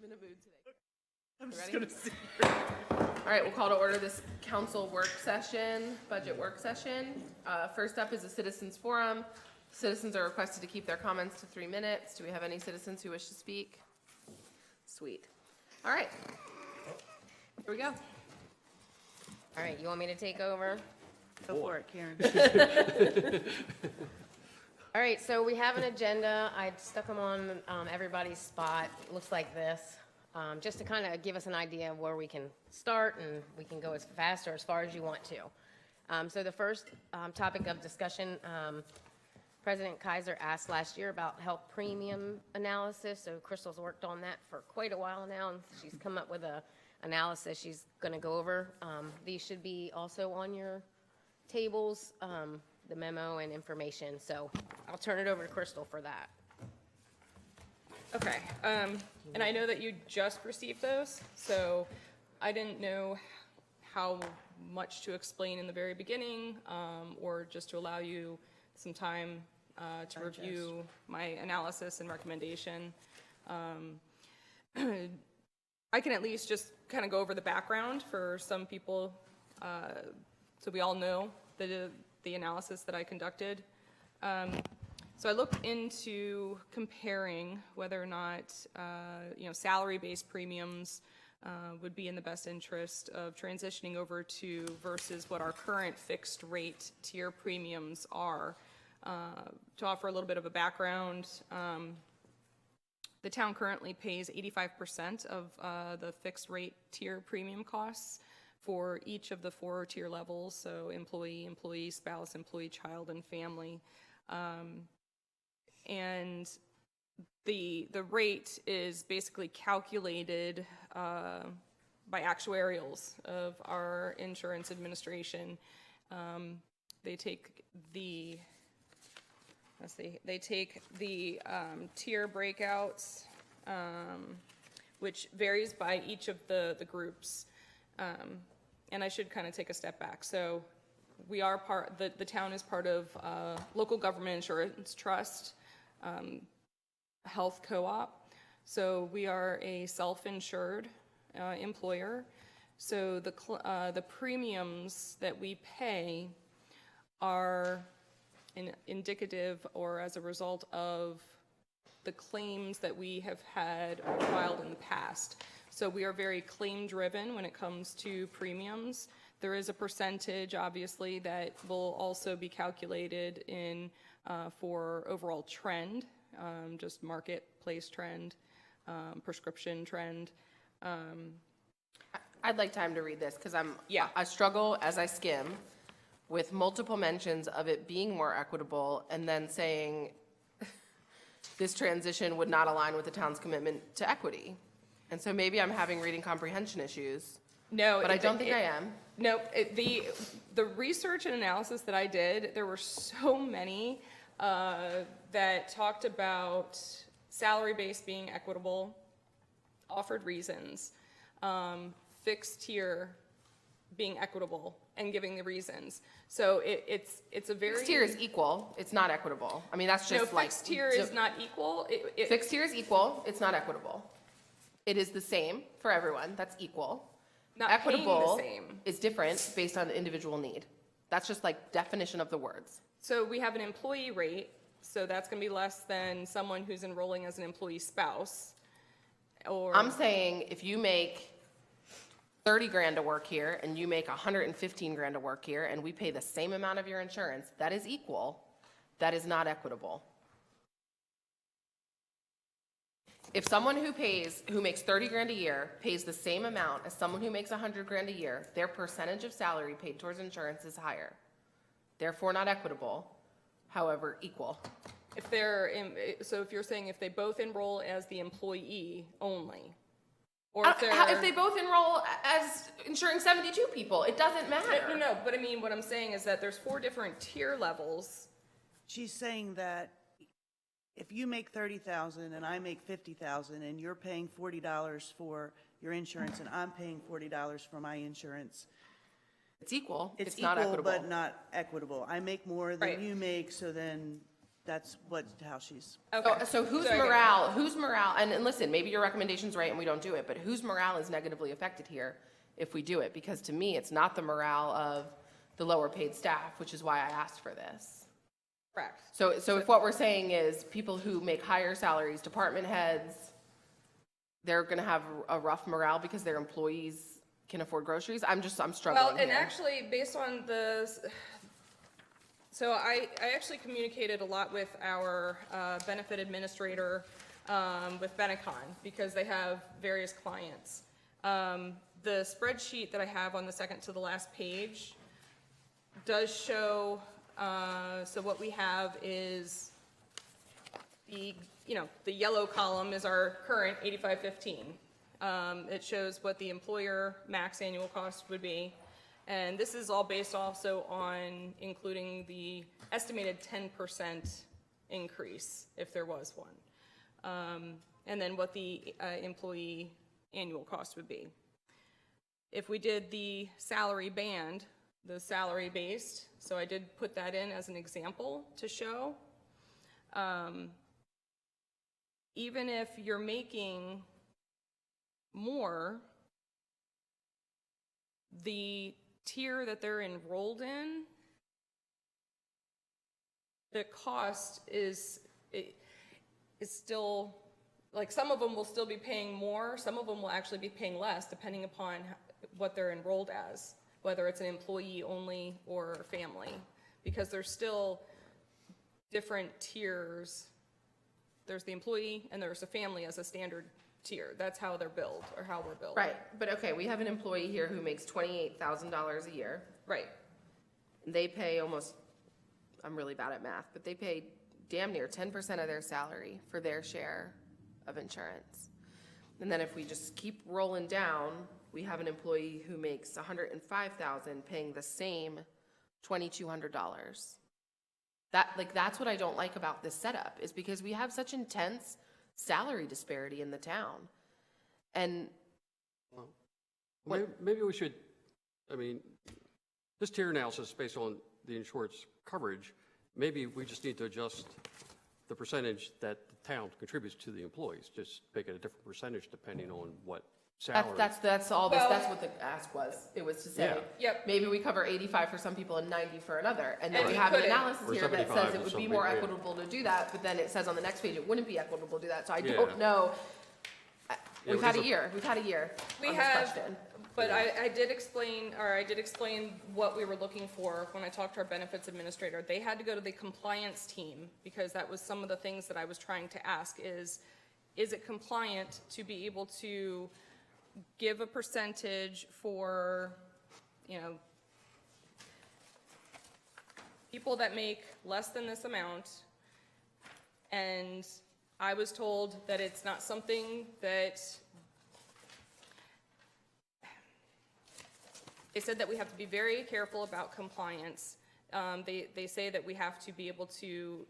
I'm in a mood today. I'm just Ready? gonna see. All right, we'll call to order this council work session, budget work session. First up is a citizens forum. Citizens are requested to keep their comments to 3 minutes. Do we have any citizens who wish to speak? Sweet. All right. Here we go. All right, you want me to take over? Go for it, Karen. All right, so we have an agenda. I stuck them on everybody's spot. It looks like this, just to kind of give us an idea of where we can start, and we can go as fast or as far as you want to. So the first topic of discussion, President Kaiser asked last year about health premium analysis. So Crystal's worked on that for quite a while now, and she's come up with a analysis she's going to go over. These should be also on your tables, the memo and information. So I'll turn it over to Crystal for that. Okay, and I know that you just received those, so I didn't know how much to explain in the very beginning, or just to allow you some time to review my analysis and recommendation. I can at least just kind of go over the background for some people, so we all know the analysis that I conducted. So I looked into comparing whether or not, salary-based premiums would be in the best interest of transitioning over to versus what our current fixed rate tier premiums are. To offer a little bit of a background, the town currently pays 85% of the fixed rate tier premium costs for each of the 4 tier levels, so employee, employee spouse, employee child, and family. And the rate is basically calculated by actuarials of our insurance administration. They take the tier breakouts, which varies by each of the groups. And I should kind of take a step back. So we are the town is part of local government insurance trust, health co-op. So we are a self-insured employer. So the premiums that we pay are indicative or as a result of the claims that we have had or filed in the past. So we are very claim driven when it comes to premiums. There is a percentage, obviously, that will also be calculated in for overall trend, just marketplace trend, prescription trend. I'd like time to read this because I struggle as I skim with multiple mentions of it being more equitable and then saying this transition would not align with the town's commitment to equity. And so maybe I'm having reading comprehension issues. No, but I don't think I am. No, the research and analysis that I did, there were so many that talked about salary-based being equitable, offered reasons, fixed tier being equitable, and giving the reasons. So it's a very... Fixed tier is equal. It's not equitable. I mean, that's just no, fixed tier is not equal. Fixed tier is equal. It's not equitable. It is the same for everyone. That's equal. Not equitable paying the same. Is different based on the individual need. That's just like definition of the words. So we have an employee rate, so that's going to be less than someone who's enrolling as an employee spouse. Or I'm saying if you make 30 grand to work here and you make 115 grand to work here and we pay the same amount of your insurance, that is equal. That is not equitable. If someone who makes 30 grand a year pays the same amount as someone who makes 100 grand a year, their percentage of salary paid towards insurance is higher. Therefore not equitable, however equal. if you're saying if they both enroll as the employee only, or if they both enroll as insuring 72 people, it doesn't matter. No, but I mean, what I'm saying is that there's 4 different tier levels. She's saying that if you make $30,000 and I make $50,000 and you're paying $40 for your insurance and I'm paying $40 for my insurance, it's equal. it's not equal equitable. but not equitable. I make more than Right. you make, so then That's how she's, Okay. So whose So I get it. morale, and listen, maybe your recommendation's right and we don't do it, but whose morale is negatively affected here if we do it? Because to me, it's not the morale of the lower paid staff, which is why I asked for this. Correct. So if what we're saying is people who make higher salaries, department heads, they're gonna have a rough morale because their employees can afford groceries, I'm struggling Well, and here. actually, based on so I actually communicated a lot with our benefit administrator, with Benecon, because they have various clients. The spreadsheet that I have on the second to the last page does show, so what we have is the yellow column is our current 8515. It shows what the employer max annual cost would be. And this is all based also on including the estimated 10% increase, if there was one. And then what the employee annual cost would be. If we did the salary band, the salary based, so I did put that in as an example to show. Even if you're making more, the tier that they're enrolled in, the cost is still, like, some of them will still be paying more, some of them will actually be paying less, depending upon what they're enrolled as, whether it's an employee only or family, because there's still different tiers. There's the employee and there's a family as a standard tier. That's how they're billed, or how we're billed. Right, but okay, we have an employee here who makes $28,000 a year. Right. They pay almost, I'm really bad at math, but they pay damn near 10% of their salary for their share of insurance. And then if we just keep rolling down, we have an employee who makes $105,000 paying the same $2,200. That's what I don't like about this setup, is because we have such intense salary disparity in the town. And Maybe we should, I mean, this tier analysis is based on the insurance coverage. Maybe we just need to adjust the percentage that the town contributes to the employees, just make it a different percentage depending on what salary. that's all this, Well- that's what the ask was. It was to say, Yeah. Yep. maybe we cover 85 for some people and 90 for another. And then And we we have an couldn't. analysis Or here that 75 says it or would be something, more yeah. equitable to do that, but then it says on the next page it wouldn't be equitable to do that. So I Yeah. don't know. Yeah, We've had a because year, we've had a year We on this have, question. but I did explain what we were looking for when I talked to our benefits administrator. They had to go to the compliance team, because that was some of the things that I was trying to ask is it compliant to be able to give a percentage for, people that make less than this amount? And I was told that it's not something that, they said that we have to be very careful about compliance. They say that we have to be able to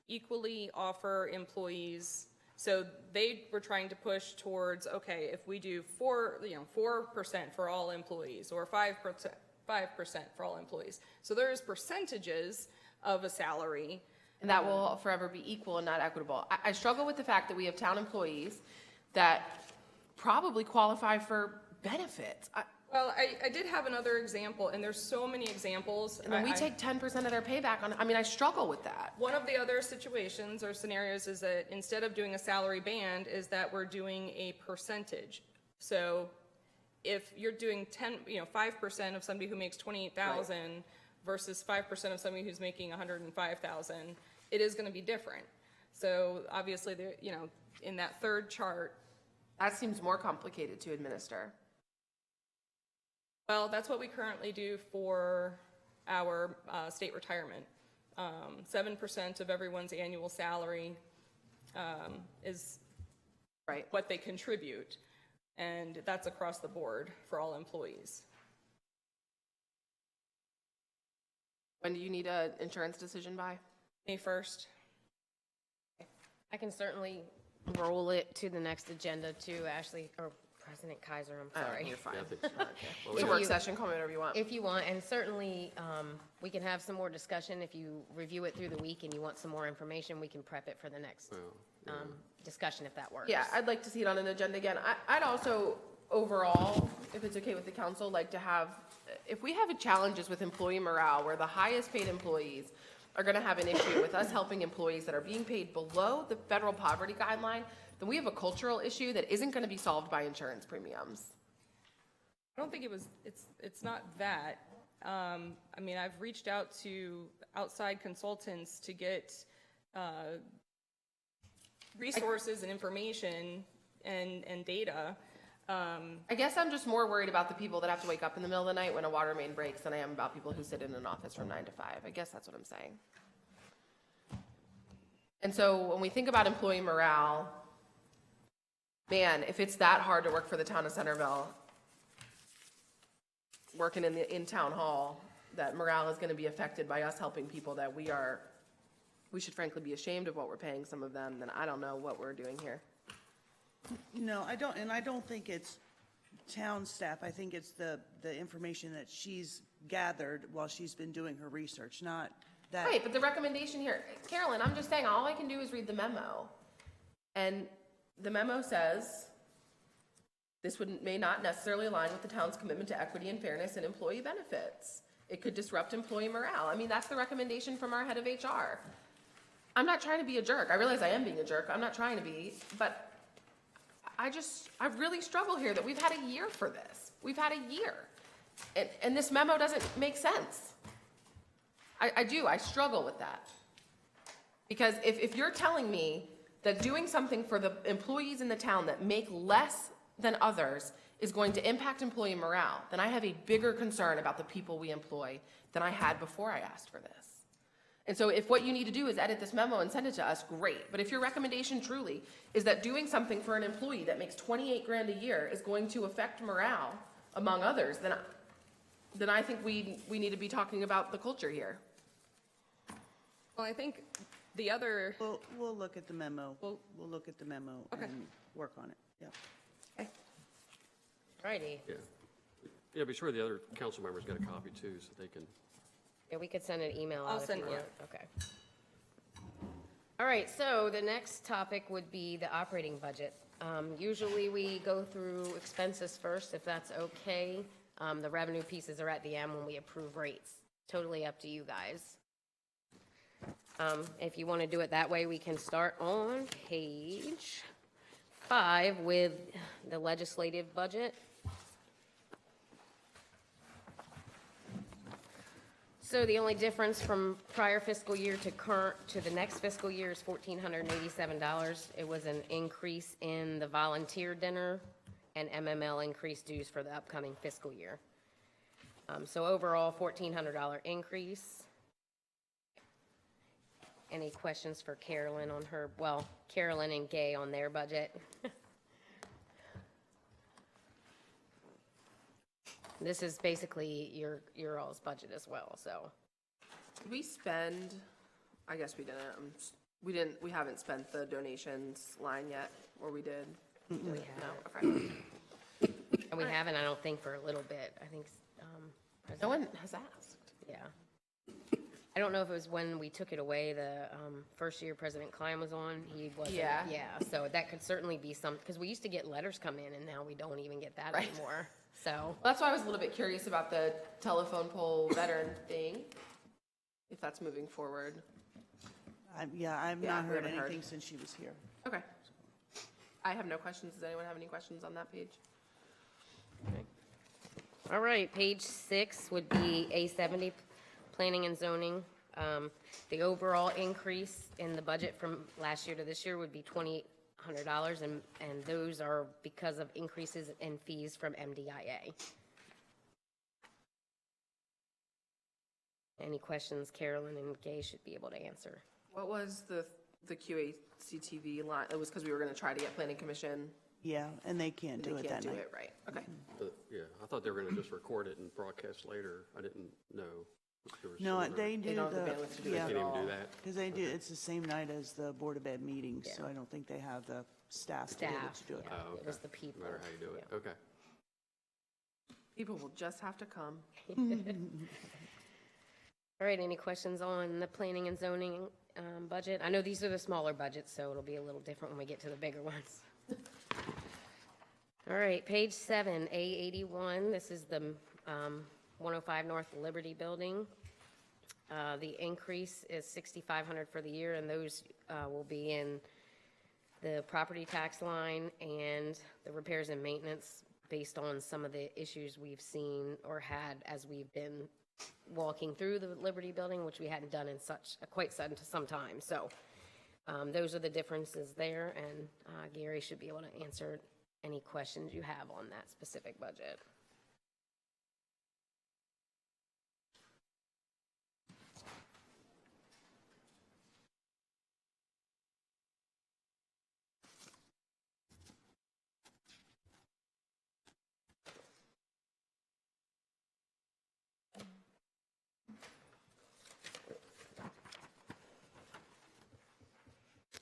equally offer employees. So they were trying to push towards, okay, if we do 4% for all employees, or 5% for all employees. So there's percentages of a salary. And that will forever be equal and not equitable. I struggle with the fact that we have town employees that probably qualify for benefits. Well, I did have another example, and there's so many examples. And then we take 10% of their payback on, I struggle with that. One of the other situations or scenarios is that instead of doing a salary band, is that we're doing a percentage. So if you're doing 5% of somebody who makes 28,000 versus 5% of somebody who's making 105,000, it is going to be different. So obviously, in that third chart. That seems more complicated to administer. Well, that's what we currently do for our state retirement. 7% of everyone's annual salary is Right. what they contribute, and that's across the board for all employees. When do you need an insurance decision by? May 1st. I can certainly roll it to the next agenda too, Ashley, or President Kaiser, I'm Oh, sorry. You're fine. Yeah, I think so. It's a If work you- session, call me whatever you want. If you want, and certainly, we can have some more discussion. If you review it through the week and you want some more information, we can prep it for the next discussion if that works. Yeah, I'd like to see it on an agenda again. I'd also, overall, if it's okay with the council, like to have, if we have challenges with employee morale, where the highest paid employees are gonna have an issue with us helping employees that are being paid below the federal poverty guideline, then we have a cultural issue that isn't gonna be solved by insurance premiums. I don't think it's not that. I mean, I've reached out to outside consultants to get resources and information and data. I guess I'm just more worried about the people that have to wake up in the middle of the night when a water main breaks than I am about people who sit in an office from 9 to 5. I guess that's what I'm saying. And so when we think about employee morale, man, if it's that hard to work for the town of Centreville, working in town hall, that morale is gonna be affected by us helping people that we should frankly be ashamed of what we're paying some of them, then I don't know what we're doing here. No, I don't, and I don't think it's town staff. I think it's the information that she's gathered while she's been doing her research, not that. Right, but the recommendation here, Carolyn, I'm just saying, all I can do is read the memo. And the memo says, this may not necessarily align with the town's commitment to equity and fairness in employee benefits. It could disrupt employee morale. I mean, that's the recommendation from our head of HR. I'm not trying to be a jerk. I realize I am being a jerk. I'm not trying to be, but I really struggle here that we've had a year for this. We've had a year. And this memo doesn't make sense. I struggle with that. Because if you're telling me that doing something for the employees in the town that make less than others is going to impact employee morale, then I have a bigger concern about the people we employ than I had before I asked for this. And so if what you need to do is edit this memo and send it to us, great. But if your recommendation truly is that doing something for an employee that makes 28 grand a year is going to affect morale, among others, then I think we need to be talking about the culture here. Well, I think the other, We'll look at the memo. Well- We'll look at the memo Okay. and work on it, yeah. Righty. Yeah. Yeah, be sure the other council members get a copy too, so they can, Yeah, we could send an email I'll out if send you it, want. Okay. All right, so the next topic would be the operating budget. Usually we go through expenses first, if that's okay. The revenue pieces are at the end when we approve rates. Totally up to you guys. If you want to do it that way, we can start on page 5 with the legislative budget. So the only difference from prior fiscal year to the next fiscal year is $1,487. It was an increase in the volunteer dinner and MML increased dues for the upcoming fiscal year. So overall, $1,400 increase. Any questions for Carolyn on her, well, Carolyn and Gay on their budget? This is basically your all's budget as well, so. Did we spend, I guess we didn't, we haven't spent the donations line yet, or we did? We No, have, okay. and we haven't, I don't think, for a little bit. I think, No one has asked. yeah. I don't know if it was when we took it away, the first year President Klein was on, he wasn't. Yeah. Yeah, so that could certainly be some, because we used to get letters come in, and now we don't even get that Right. anymore, so. Well, that's why I was a little bit curious about the telephone pole veteran thing, if that's moving forward. I've Yeah, not we heard haven't heard. anything since she was here. Okay. I have no questions. Does anyone have any questions on that page? All right, page 6 would be A70, planning and zoning. The overall increase in the budget from last year to this year would be $2,800, and those are because of increases in fees from MDIA. Any questions Carolyn and Gay should be able to answer? What was the QACTV line? It was because we were going to try to get planning commission. Yeah, and they can't do They it can't that do night. it, right? Okay. yeah, I thought they were going to just record it and broadcast later. I didn't know. There was No, some other- they do don't have the the, bandwidth to do it They yeah, can't even do that. because they do, it's the same night as the Board of Ed meetings, so Yeah. I don't think they have the staff to be able staff. to do it. Yeah, Oh, it was okay. the people. No matter how you do it, Yeah. okay. People will just have to come. All right, any questions on the planning and zoning budget? I know these are the smaller budgets, so it'll be a little different when we get to the bigger ones. All right, page 7, A81, this is the 105 North Liberty Building. The increase is $6,500 for the year, and those will be in the property tax line and the repairs and maintenance based on some of the issues we've seen or had as we've been walking through the Liberty Building, which we hadn't done in quite some time. So those are the differences there, and Gary should be able to answer any questions you have on that specific budget.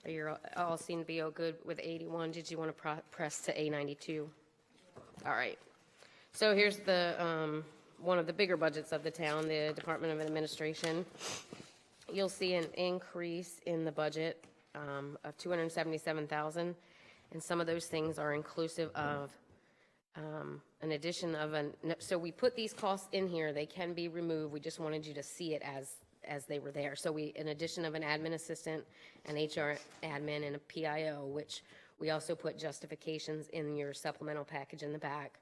You're all seem to be all good with 81. Did you want to press to A92? All right. So here's the one of the bigger budgets of the town, the Department of Administration. You'll see an increase in the budget of $277,000, and some of those things are inclusive of an addition of so we put these costs in here. They can be removed. We just wanted you to see it as they were there. So an addition of an admin assistant, an HR admin, and a PIO, which we also put justifications in your supplemental package in the back.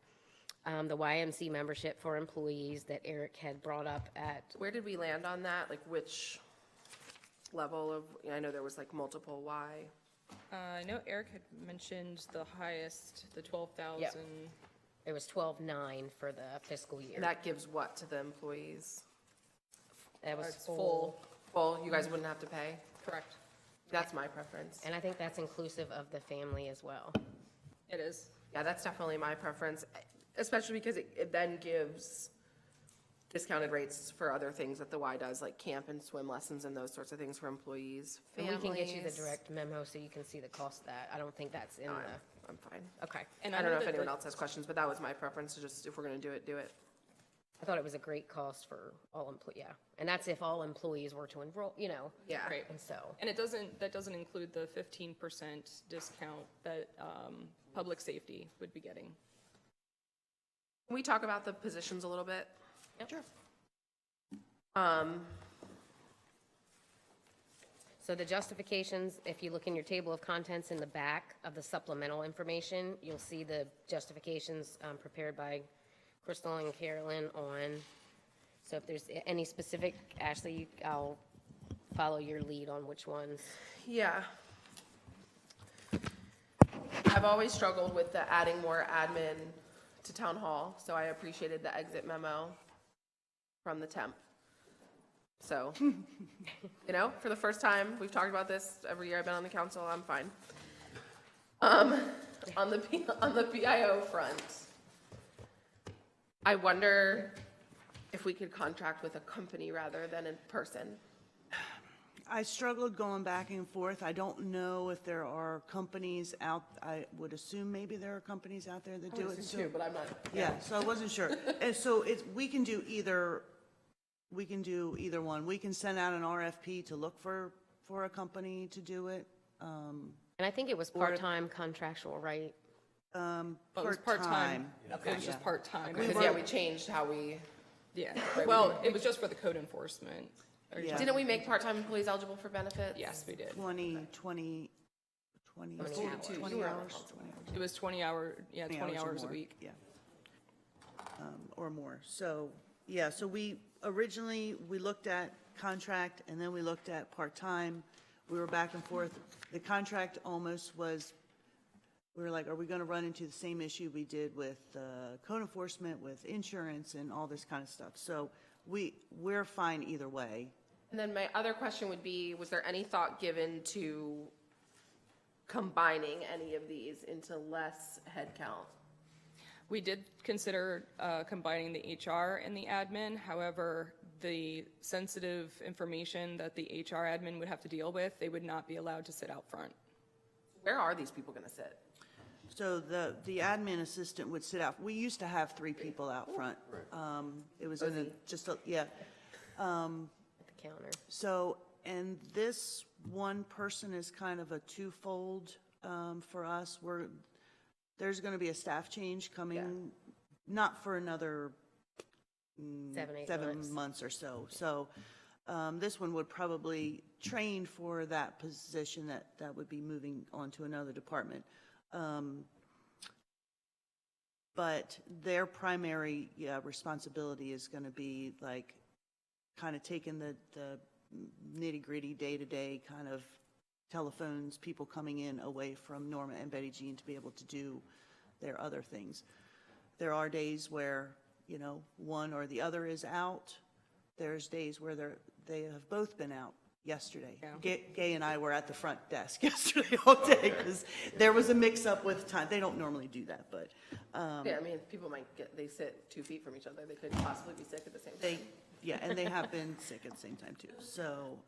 The YMC membership for employees that Eric had brought up at, Where did we land on that? Like which level of, I know there was like multiple Y. I know Eric had mentioned the highest, the 12,000. it was 12,900 for the fiscal year. And that gives what to the employees? That was It's full. Well, you guys wouldn't have to pay? Correct. That's my preference. And I think that's inclusive of the family as well. It is. Yeah, that's definitely my preference, especially because it then gives discounted rates for other that the Y does, like camp and swim lessons and those sorts of things for employees. And we can get you the families. direct memo so you can see the cost of that. I don't think that's in the, I'm fine. okay. And I don't know if that anyone the- else has questions, but that was my preference, to just, if we're gonna do it, do it. I thought it was a great cost for all yeah. And that's if all employees were to enroll, Yeah. Right. and so. And that doesn't include the 15% discount that public safety would be getting. Can we talk about the positions a little bit? Sure. So the justifications, if you look in your table of contents in the back of the supplemental information, you'll see the justifications prepared by Crystal and Carolyn on, so if there's any specific, Ashley, I'll follow your lead on which ones. Yeah. I've always struggled with the adding more admin to town hall, so I appreciated the exit memo from the temp. So, for the first time, we've talked about this every year I've been on the council, I'm fine. On the PIO front, I wonder if we could contract with a company rather than in person. I struggled going back and forth. I don't know if there are companies out, I would assume maybe there are companies out there that do it. So- But I'm not. Yeah, so I wasn't sure. And so we can do either one. We can send out an RFP to look for a company to do it. And I think it was part-time contractual, right? Well, it was part-time. Okay. It was just part-time. Because, yeah, we changed how we, Yeah, well, it was just for the code enforcement. Yeah. didn't we make part-time employees eligible for benefits? Yes, we did. 20 hours. hours. It was 20 hours a week. Yeah. Or more. So, yeah, so we looked at contract and then we looked at part-time. We were back and forth. The contract almost was, we were like, are we going to run into the same issue we did with code enforcement, with insurance and all this kind of stuff? So we're fine either way. And then my other question would be, was there any thought given to combining any of these into less headcount? We did consider combining the HR and the admin. However, the sensitive information that the HR admin would have to deal with, they would not be allowed to sit out front. Where are these people gonna sit? So the admin assistant would sit out, we used to have 3 people out front. It was in a, just, yeah. At the counter. So, and this one person is kind of a twofold for us. There's going to be a staff change coming, not for another 7 months or so. So this one would probably train for that position that would be moving on to another department. But their primary responsibility is going to be like kind of taking the nitty-gritty day-to-day kind of telephones, people coming in away from Norma and Betty Jean to be able to do their other things. There are days where, you know, one or the other is out. There's days where they have both been out yesterday. Yeah. Gay and I were at the front desk yesterday all day because there was a mix-up with time. They don't normally do that, but Yeah, I mean, people might they sit 2 feet from each other. They could possibly be sick at the same time. yeah, and they have been sick at the same time too. So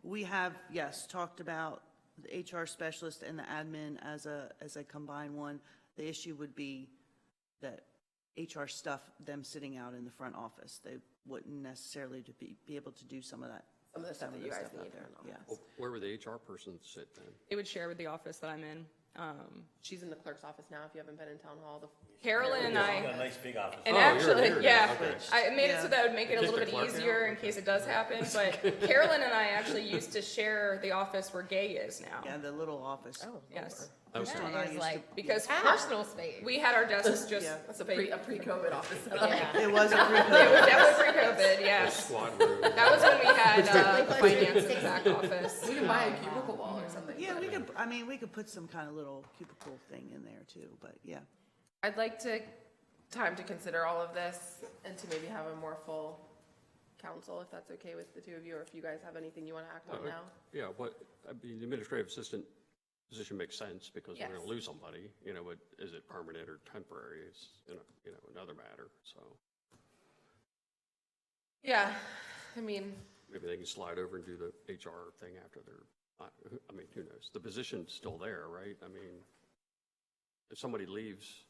we have, yes, talked about the HR specialist and the admin as a combined one. The issue would be that HR stuff, them sitting out in the front office. They wouldn't necessarily be able to do some of that. Some of the stuff that you guys stuff out need. there. Yeah. Well, where would the HR person sit then? It would share with the office that I'm in. She's in the clerk's office now, if you haven't been in town hall. Carolyn and I. Got a nice big office. And Oh, you're actually, there now, yeah, okay. I made it so Yeah. that would make it a Kick little the bit clerk easier out? in case it does happen. But Carolyn and I actually used to share the office where Gay is now. Yeah, the little office. Oh, Yes, Crystal and I that is used to- like because personal space. we had our desks just. Yeah. That's a pre-COVID office setup. Yeah. It was a It pre-COVID. was definitely pre-COVID, yes. Squad room. That was when we had finance in the back office. We can buy a cubicle wall or something. Yeah, we could put some kind of little cubicle thing in there too, but yeah. I'd like time to consider all of this and to maybe have a more full council, if that's okay with the two of you, or if you guys have anything you want to act on now. Yeah, I mean, the administrative assistant position makes sense because we're Yes. going to lose somebody, you know, but is it permanent or temporary is, you know, another matter, so Yeah, I mean, maybe they can slide over and do the HR thing after I mean, who knows? The position's still there, right? I mean, if somebody leaves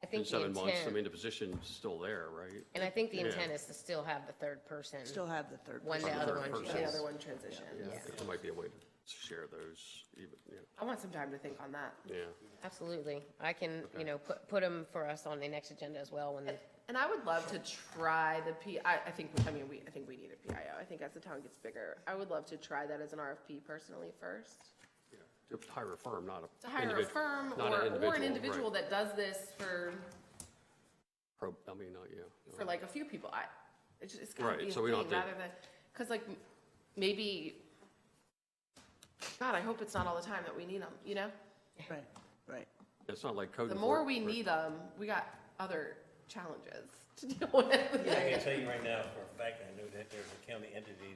I in think the 7 months, I intent, mean, the position's still there, right? and I think the Yeah. intent is to still have the third person. Still have the third. When the person. other Third one person. the other one transition. Yeah, there might be a way to share those even, you know, I want some time to think on that. yeah. Absolutely. I can, you know, put them for us on the next agenda as well when And I would love to try the I think we need a PIO. I think as the town gets bigger, I would love to try that as an RFP personally first. To hire a firm, not a. To hire a firm not or an individual right. that does this for Yeah. like a few people. It's gotta Right, be a so we don't thing have to- rather than, cause like maybe, God, I hope it's not all the time that we need them, you know? Right. It's not like code. The more we enforcement. need them, we got other challenges to deal with. I can tell you right now for a fact, I know that there's a county entity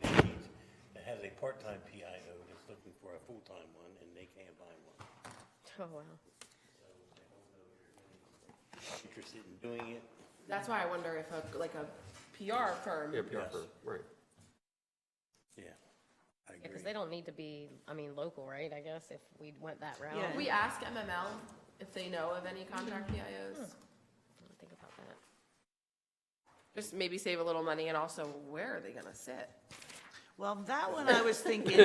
that has a part-time PIO that's looking for a full-time one, and they can't find one. Oh, wow. Interested in doing it? That's why I wonder if a PR firm. Yeah, PR Yes. firm, right. Yeah, I Because agree. they don't need to be, I mean, local, right? I guess if we went that route. Yeah. We ask MML if they know of any contract PIOs. I'll think about that. Just maybe save a little money and also where are they gonna sit? Well, that one I was thinking,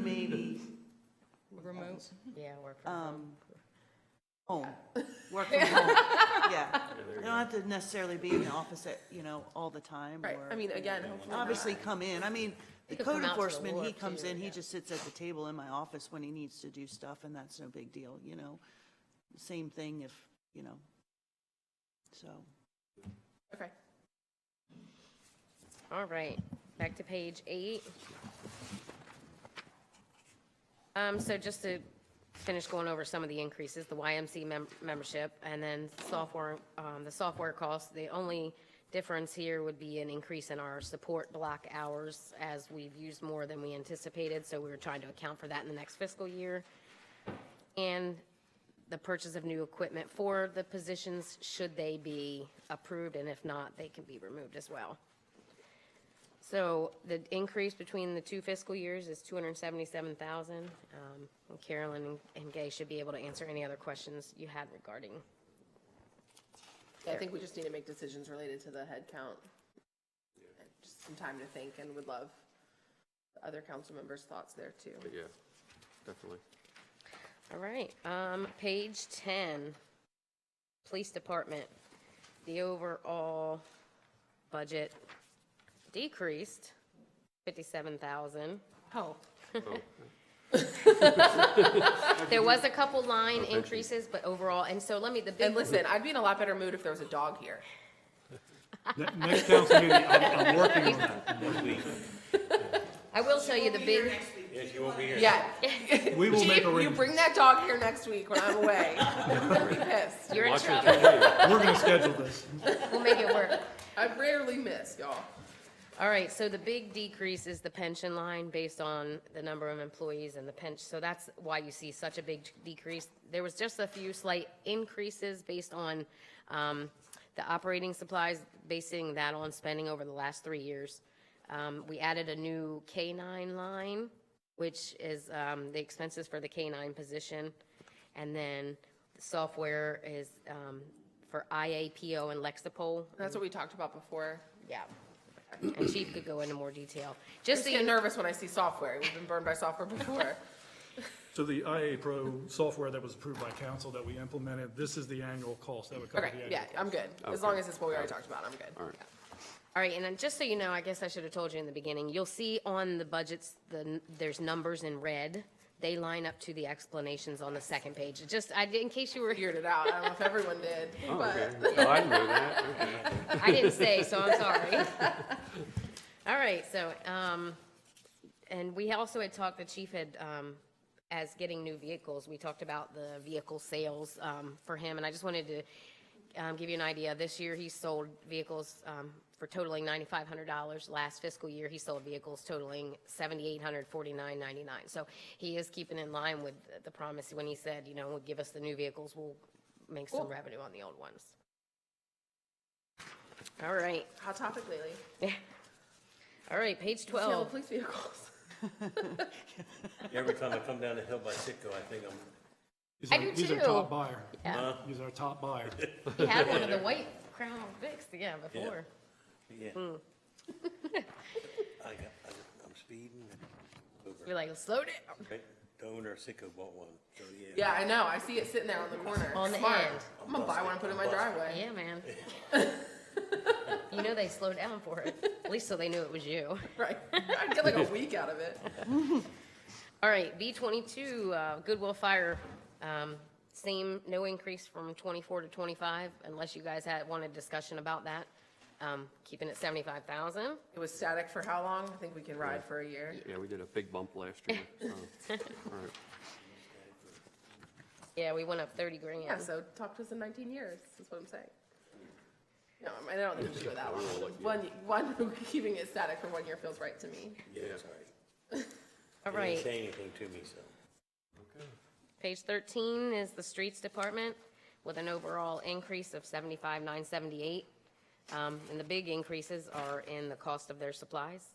maybe Remote. Yeah, work from home. home, work from home. Yeah. They don't have to necessarily be in the office all the time. Right, or- I mean, again, hopefully Obviously not. come in. I mean, the could come code out to the enforcement, he wharf, comes too, in, he yeah. just sits at the table in my office when he needs to do stuff, and that's no big deal, Same thing if, so. Okay. All right, back to page 8. So just to finish going over some of the increases, the YMC membership, and then software, the software costs, the only difference here would be an increase in our support block hours as we've used more than we anticipated, so we were trying to account for that in the next fiscal year. And the purchase of new equipment for the positions, should they be approved, and if not, they can be removed as well. So the increase between the two fiscal years is 277,000. And Carolyn and Gay should be able to answer any other questions you had regarding. I think we just need to make decisions related to the head count. And just some time to think, and would love the other council members' thoughts there too. But yeah, definitely. All right, page 10, Police Department. The overall budget decreased 57,000. Oh. There was a couple line increases, but overall, and so let me, the big. And listen, I'd be in a lot better mood if there was a dog here. Next council meeting, I'm working on that. Next week. I will tell you the big, Yes, you won't be here. Yeah. We will make Chief, you arrangements. bring that dog here next week when I'm away. I'm gonna be pissed. you're in Watch your trouble. TV. We're gonna schedule this. We'll make it work. I rarely miss, y'all. All right, so the big decrease is the pension line based on the number of employees and the pension. So that's why you see such a big decrease. There was just a few slight increases based on the operating supplies, basing that on spending over the last 3 years. We added a new K-9 line, which is the expenses for the K-9 position. And then the software is for IAPO and Lexipol. That's what we talked about before. Yeah. And Chief could go into more detail. Just Just so get you know, nervous when I see software. We've been burned by software before. So the IA Pro software that was approved by council that we implemented, this is the annual cost that would cover Okay, the annual yeah, cost. I'm good. As long as it's what we already talked about, I'm good. All right. all right, and then just so you know, I guess I should have told you in the beginning, you'll see on the budgets, there's numbers in red. They line up to the explanations on the second page. In case you were here, Figured it out. I don't know if everyone did, Oh, but okay. Oh, I didn't know that. Okay. I didn't say, so I'm sorry. All right, so, and we also had talked, the chief had, as getting new vehicles, we talked about the vehicle sales for him, and I just wanted to give you an idea. This year, he sold vehicles for totaling $9,500. Last fiscal year, he sold vehicles totaling $7,849.99. So he is keeping in line with the promise when he said, you know, give us the new vehicles, we'll make some Cool. revenue on the old ones. All right. hot topic lately. All right, page Sale 12. of police vehicles. Every time I come down the hill by Sitco, I think I'm, I do He's our too. top buyer. Yeah. He's our top buyer. He had one of the white Crown Vics, yeah, before. yeah. I'm speeding. Over. You're like, slow down. Right? The owner of Sitco bought one, so yeah. Yeah, I know. I see it sitting there on the corner. On the Smart. end. I'm gonna buy one and put it in my driveway. Yeah, man. You know they slowed down for it, at least so they knew it was you. Right. I'd get like a week out of it. All right, B-22, Goodwill Fire, same, no increase from 24 to 25, unless you guys wanted discussion about that. Keeping it 75,000. It was static for how long? I think we can ride for a year. Yeah, we did a big bump last year. So. All right. Yeah, we went up 30 grand. Yeah, so talk to us in 19 years, is what I'm saying. No, I don't think we should go that long. One, keeping it static for 1 year feels right to me. Yeah, sorry. All They right. didn't say anything to me, so. Page 13 is the Streets Department with an overall increase of 75,978. And the big increases are in the cost of their supplies.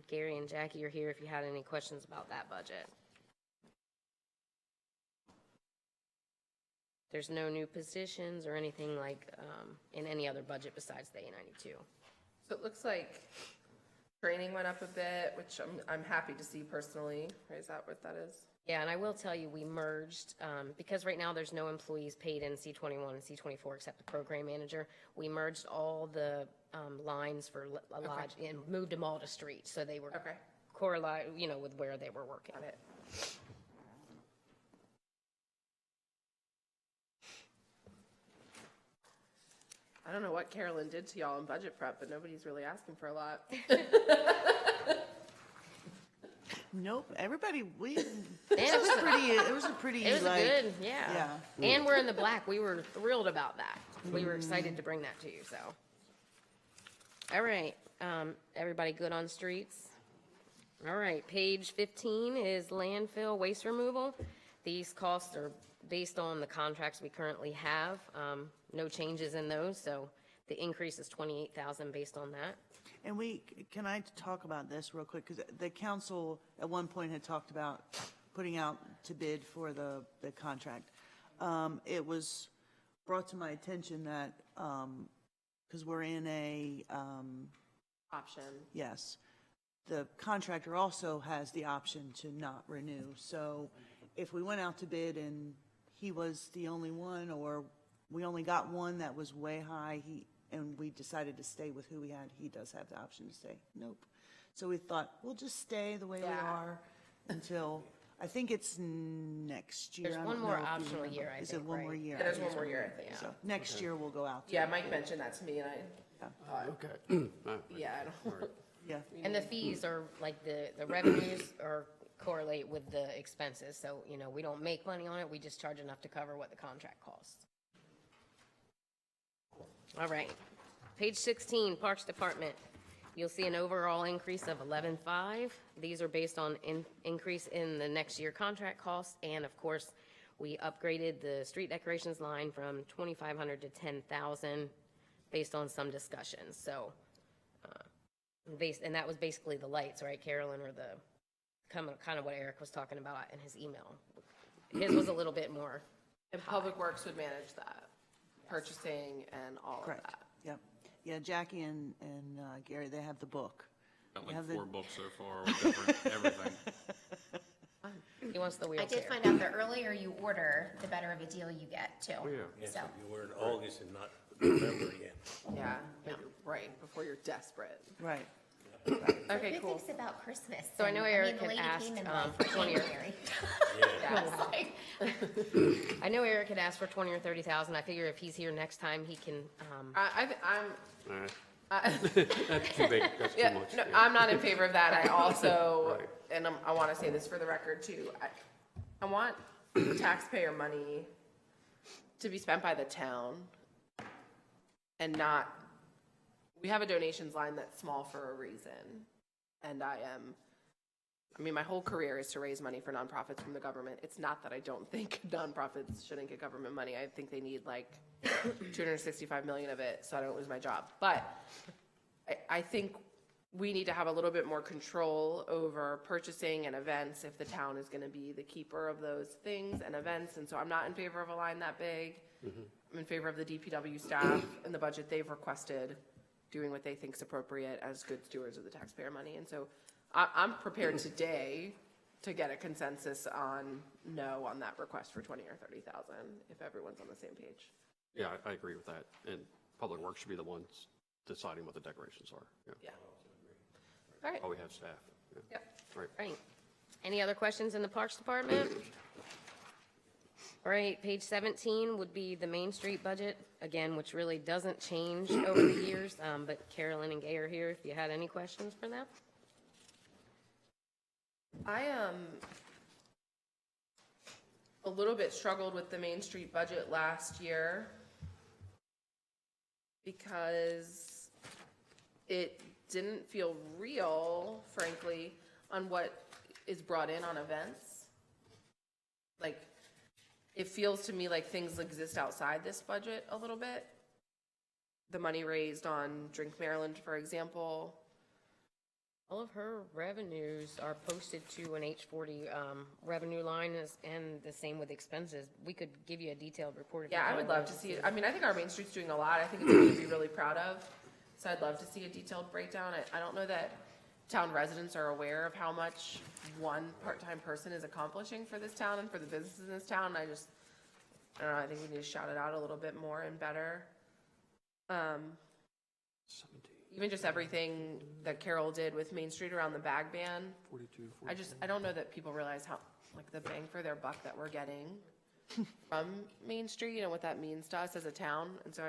Gary and Jackie are here if you had any questions about that budget. There's no new positions or anything like in any other budget besides the A92. So it looks like training went up a bit, which I'm happy to see personally. Right, is that what that is? Yeah, and I will tell you, we merged, because right now there's no employees paid in C21 and C24 except the program manager. We merged all the lines for lodge and moved them all to street, so they were Okay. correlate, with where they were working. Got it. I don't know what Carolyn did to y'all in budget prep, but nobody's really asking for a lot. Nope, everybody, it was a pretty, It was like, good, yeah. yeah. And we're in the black. We were thrilled about that. We were excited to bring that to you, so. All right, everybody good on streets? All right, page 15 is landfill waste removal. These costs are based on the contracts we currently have. No changes in those, so the increase is 28,000 based on that. And can I talk about this real quick? Because the council at one point had talked about putting out to bid for the contract. It was brought to my attention that, because we're in a, Option. yes, the contractor also has the option to not renew. So if we went out to bid and he was the only one, or we only got one that was way high, and we decided to stay with who we had, he does have the option to say, nope. So we thought, we'll just stay the way we Yeah. are until, I think it's next year. There's I one don't more know if you optional remember. year, I Is think, it one right? more year? Yeah, there's one more year, I think. So next year we'll go out. to Yeah, bid. Mike mentioned that to me, and Okay. yeah, I don't. Yeah, And the fees are, like, the revenues are correlate with the expenses. So, you know, we don't make money on it, we just charge enough to cover what the contract costs. All right. Page 16, Parks Department. You'll see an overall increase of 11.5. These are based on increase in the next year contract costs. And of course, we upgraded the street decorations line from 2,500 to 10,000 based on some discussions. So, and that was basically the lights, right, Carolyn, or the, kind of what Eric was talking about in his email. His was a little bit more. And Public Works would manage that, purchasing and all of correct. that. Yep. Yeah, Jackie and Gary, they have the book. Got They have like the- 4 books so far with different everything. He wants the I wheelchair. did find out the earlier you order, the better of a deal you get too. yeah. Yes, So, if you were in August and not November yet. Yeah, like, right, before you're desperate. Right. Okay, who cool. thinks about Christmas? So I know And, Eric the had lady asked, came in for like 20 or- January. Yeah. I was like, I know Eric had asked for 20 or 30,000. I figure if he's here next time, he can, I'm, All right. That's too big, that's too yeah, much. no, yeah. I'm not in favor of that. I also, Right. and I want to say this for the record too, I want taxpayer money to be spent by the town and not, we have a donations line that's small for a reason. And I mean, my whole career is to raise money for nonprofits from the government. It's not that I don't think nonprofits shouldn't get government money. I think they need like 265 million of it so I don't lose my job. But I think we need to have a little bit more control over purchasing and events if the town is gonna be the keeper of those things and events. And so I'm not in favor of a line that big. I'm in favor of the DPW staff and the budget they've requested, doing what they think is appropriate as good stewards of the taxpayer money. And so I'm prepared today to get a consensus on no on that request for 20 or 30,000, if everyone's on the same page. Yeah, I agree with that. And Public Works should be the ones deciding what the decorations are. Yeah. Yeah. All right. Oh, we have staff. Yeah. Yep. Right. right. Any other questions in the Parks Department? All right, page 17 would be the Main Street budget, again, which really doesn't change over the years, but Carolyn and Gay are here if you had any questions for them. I a little bit struggled with the Main Street budget last year because it didn't feel real, frankly, on what is brought in on events. Like, it feels to me like things exist outside this budget a little bit. The money raised on Drink Maryland, for example. All of her revenues are posted to an H40 revenue line, and the same with expenses. We could give you a detailed report. If Yeah, you I would wanted love to see it. I mean, I think our Main Street's doing a lot. I think it's something to be really proud of. So I'd love to see a detailed breakdown. I don't know that town residents are aware of how much one part-time person is accomplishing for this town and for the businesses in this town. I don't know, I think we need to shout it out a little bit more and better. 17, Even just everything that Carol did with Main Street around the bag ban. 42, I don't know that people realize how, like, the bang for their buck that we're getting from Main Street and what that means to us as a town. And so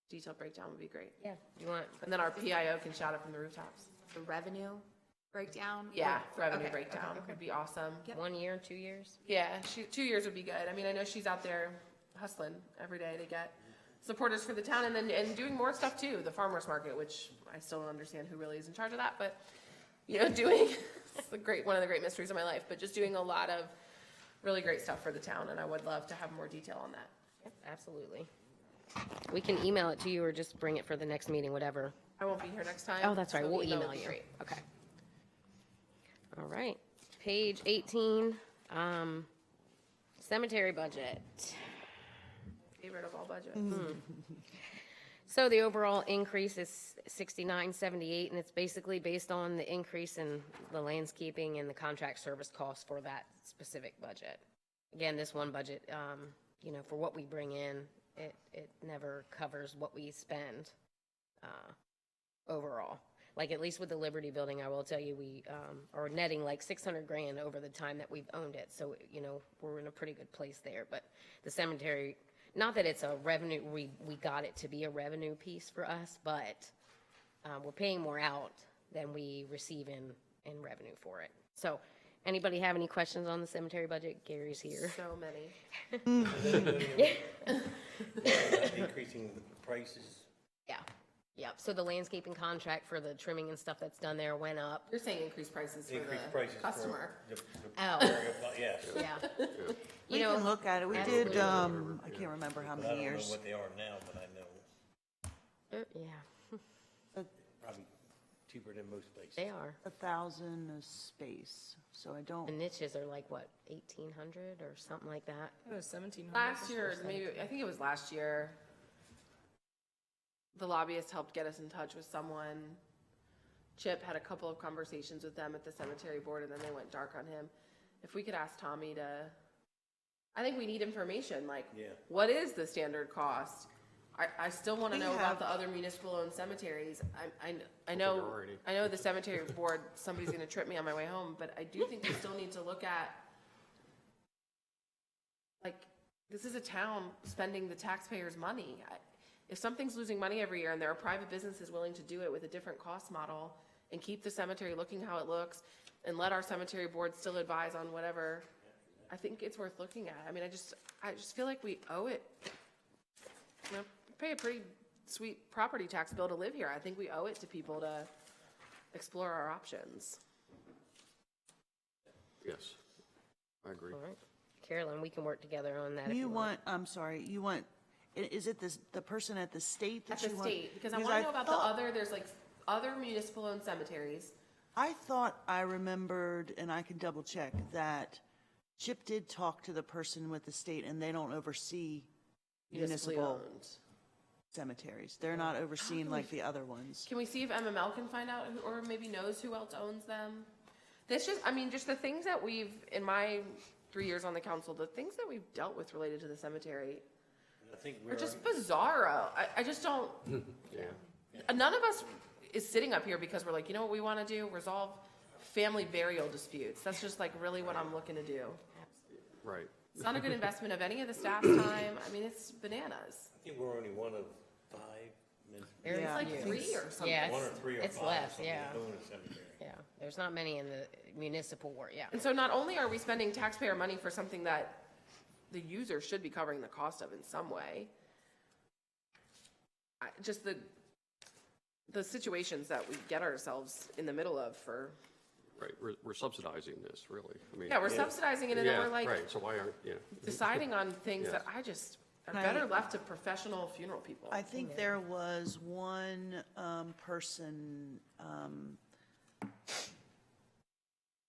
detailed breakdown would be great. Yeah, you want, And then our PIO can shout it from the rooftops. The revenue breakdown? Yeah, revenue Okay, breakdown okay, okay. would be awesome. 1 year, 2 years? Yeah, 2 years would be good. I mean, I know she's out there hustling every day to get supporters for the town and doing more stuff too. The farmer's market, which I still don't understand who really is in charge of that, but, you know, doing, it's one of the great mysteries of my life, but just doing a lot of really great stuff for the town, and I would love to have more detail on that. Yep, absolutely. We can email it to you or just bring it for the next meeting, whatever. I won't be here next time. Oh, that's right, so we'll email email would be you. great. Okay. All right, page 18, cemetery budget. Favorite of all budgets. So the overall increase is 6978, and it's basically based on the increase in the landscaping and the contract service costs for that specific budget. Again, this one budget, you know, for what we bring in, it never covers what we spend overall. Like, at least with the Liberty Building, I will tell you, we are netting like 600 grand over the time that we've owned it. So, you know, we're in a pretty good place there. But the cemetery, not that it's a revenue, we got it to be a revenue piece for us, but we're paying more out than we receive in revenue for it. So, anybody have any questions on the cemetery budget? Gary's here. So many. Increasing the prices. Yeah. Yep. So the landscaping contract for the trimming and stuff that's done there went up. You're saying increased prices for Increased the prices for customer. the Oh. yes. Yeah. We You know, can look at it. We absolutely. did, I can't remember how But I many don't know years. what they are now, but I know yeah, probably cheaper than most places. they are. 1,000 a space, so I The don't, niches are like, what, 1,800 or something like that? It was 1,700. Last year, maybe, I think it was last year, the lobbyist helped get us in touch with someone. Chip had a couple of conversations with them at the cemetery board, and then they went dark on him. If we could ask Tommy to, I think we need information, like, Yeah. what is the standard cost? I still want to We know have- about the other municipal-owned cemeteries. I There know, are any. I know the cemetery board, somebody's going to trip me on my way home, but I do think we still need to look at, like, this is a town spending the taxpayers' money. If something's losing money every year and there are private businesses willing to do it with a different cost model and keep the cemetery looking how it looks and let our cemetery board still advise on whatever, I think it's worth looking at. I mean, I just feel like we owe it. You know, we pay a pretty sweet property tax bill to live here. I think we owe it to people to explore our options. Yes, I agree. All right. Carolyn, we can work together on that if you want, I'm sorry, you want, is it the person at the state At that the you want? state, because I want to know about the thought- other, there's like other municipal-owned cemeteries. I thought I remembered, and I can double check, that Chip did talk to the person with the state, and they don't oversee Municipally municipal owned. cemeteries. They're not overseen like the other ones. Can we see if MML can find out who, or maybe knows who else owns them? That's just, I mean, just the things that we've, in my 3 years on the council, the things that we've dealt with related to the cemetery I think are we're, just bizarro. I just don't, Yeah. none of us is sitting up here because we're like, you know what we want to do? Resolve family burial disputes. That's just like really what I'm looking to do. Right. It's not a good investment of any of the staff's time. I mean, it's bananas. I think we're only one of 5, Very Yeah, It's like few. 3 or something. Yeah, one or 3 or 5. it's less, something yeah. own a cemetery. Yeah, there's not many in the municipal work, yeah. And so not only are we spending taxpayer money for something that the user should be covering the cost of in some way, just the situations that we get ourselves in the middle of for, Right, we're subsidizing this, really. I mean. yeah, we're subsidizing it and then Yeah, we're like right, so why aren't, yeah. deciding on things Yes. that I just are Can I- better left to professional funeral people. I think there was one person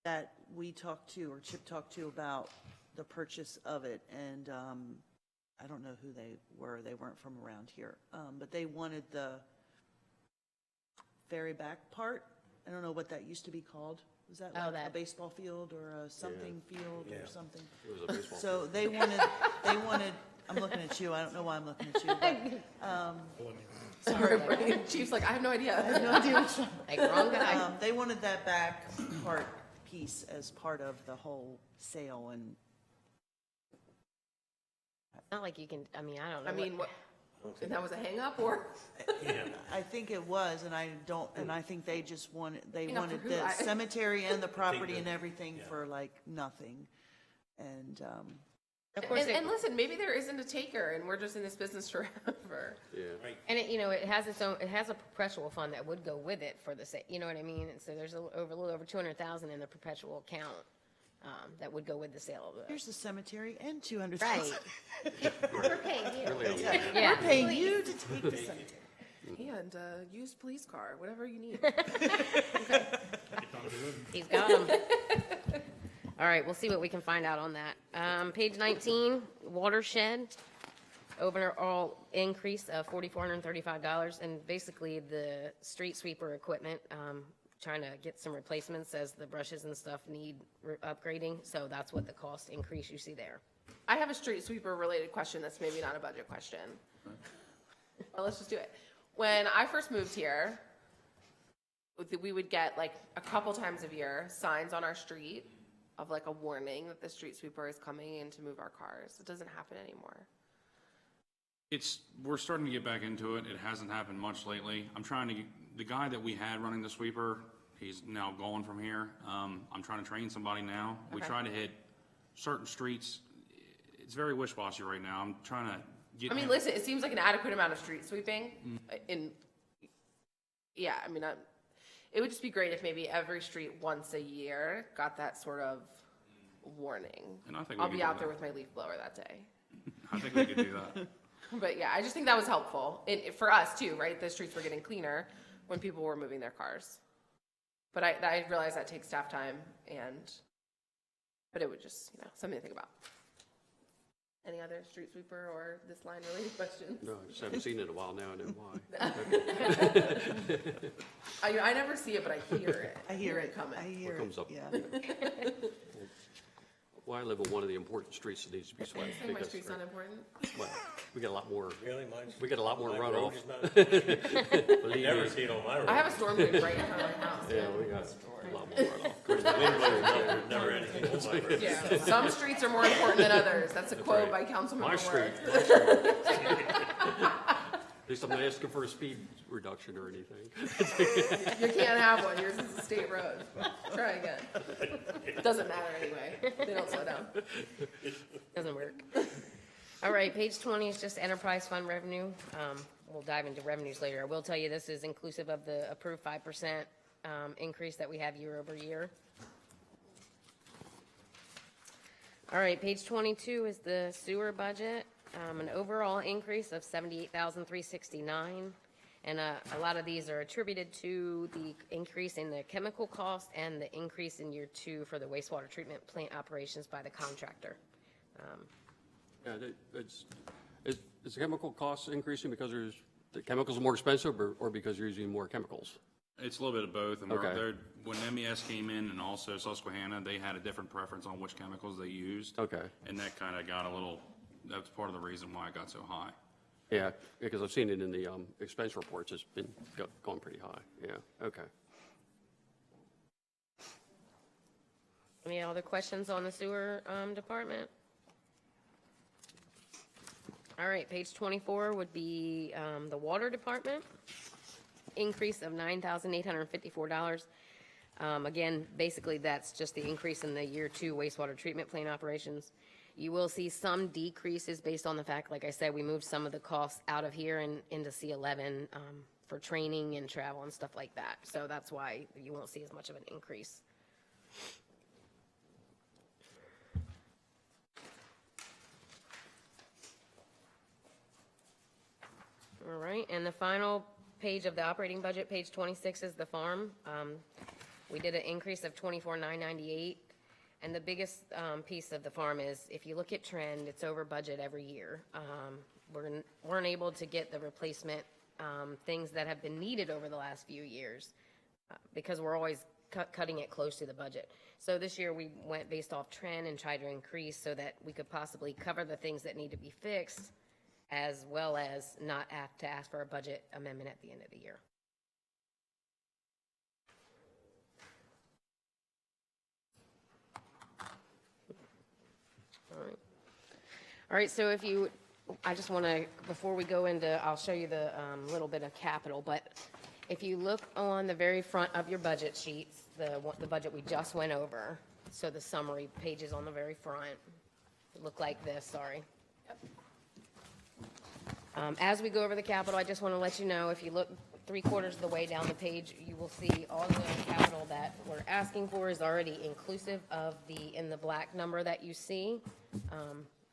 that we talked to, or Chip talked to, about the purchase of it, and I don't know who they were. They weren't from around here, but they wanted the very back part. I don't know what that used to be called. Was that Oh, like a that- baseball field or a something field Yeah. or something? It was a baseball. So they wanted, I'm looking at you, I don't know why I'm looking at you, but Sorry, Chief's like, I have no idea. no idea which one. Like, wrong guy. They wanted that back part piece as part of the whole sale, and Not like you can, I mean, I don't know. I mean, what, and that was a hang up or? I think it was, and I think they just wanted, You know, wanted for who? the cemetery and the property the- and everything yeah. for like nothing. And, Of course, And listen, maybe there isn't a taker and we're just in this business forever. Yeah, and it, you know, it has its own, it has a perpetual fund that would go with it for the sake, you know what I mean? And so there's a little over 200,000 in the perpetual account that would go with the sale of the. Here's the cemetery and 200,000. Right, We're paying you. yeah. We're paying you to take the cemetery. And used police car, whatever you need. He's got them. All right, we'll see what we can find out on that. Page 19, watershed, overall increase of $4,435, and basically the street sweeper equipment, trying to get some replacements as the brushes and stuff need upgrading, so that's what the cost increase you see there. I have a street sweeper related question that's maybe not a budget question. Well, let's just do it. When I first moved here, we would get like a couple times a year signs on our street of like a warning that the street sweeper is coming in to move our cars. It doesn't happen anymore. We're starting to get back into it. It hasn't happened much lately. The guy that we had running the sweeper, he's now gone from here. I'm trying to train somebody now. We Okay. try to hit certain streets. It's very wish-washy right now. I'm trying to get. I mean, listen, it seems like an adequate amount of street sweeping. It would just be great if maybe every street once a year got that sort of warning. And I think we I'll can be do out there that. with my leaf blower that day. I think we could do that. But yeah, I just think that was helpful for us too, right? The streets were getting cleaner when people were moving their cars. But I realize that takes staff time but it would just, something to think about. Any other street sweeper or this line related questions? No, I just haven't seen it in a while now, I know why. I never see it, but I hear it. I hear it. coming. I hear it. comes up? Yeah. Well, I live on one of the important streets that needs to be I swept. think my because, street's not important. well, we get a lot more, Really, mine's. we get a lot more my runoff. road is not- Believe You never me. see it on my road. I have a storm drain right in front of my house. Yeah, we got a lot more runoff. There's never anything on my road. Yeah, some streets are more important than others. That's a quote by right. Councilmember My street, Worth. at least I'm not asking for a speed reduction or anything. You can't have one. Yours is a state road. Try again. Doesn't matter anyway. They don't slow down. Doesn't work. All right, page 20 is just enterprise fund revenue. We'll dive into revenues later. I will tell you this is inclusive of the approved 5% increase that we have year over year. All right, page 22 is the sewer budget, an overall increase of $78,369. And a lot of these are attributed to the increase in the chemical cost and the increase in year 2 for the wastewater treatment plant operations by the contractor. Yeah, is the chemical costs increasing because the chemicals are more expensive or because you're using more chemicals? It's a little bit of both. And Okay. when MES came in and also Susquehanna, they had a different preference on which chemicals they used. Okay. And that kind of got that's part of the reason why it got so high. Yeah, because I've seen it in the expense reports. It's been going pretty high. Yeah, okay. Any other questions on the sewer department? All right, page 24 would be the water department, increase of $9,854. Again, basically that's just the increase in the year 2 wastewater treatment plant operations. You will see some decreases based on the fact, like I said, we moved some of the costs out of here and into C11 for training and travel and stuff like that. So that's why you won't see as much of an increase. All right, and the final page of the operating budget, page 26, is the farm. We did an increase of $24,998, and the biggest piece of the farm is, if you look at trend, it's over budget every year. We weren't able to get the replacement things that have been needed over the last few years because we're always cutting it close to the budget. So this year we went based off trend and tried to increase so that we could possibly cover the things that need to be fixed, as well as not have to ask for a budget amendment at the end of the year. All right, so I just want to, before we go into, I'll show you the little bit of capital, but if you look on the very front of your budget sheets, the budget we just went over, so the summary pages on the very front look like this, sorry. As we go over the capital, I just want to let you know, if you look 3/4 of the way down the page, you will see all the capital that we're asking for is already inclusive of in the black number that you see.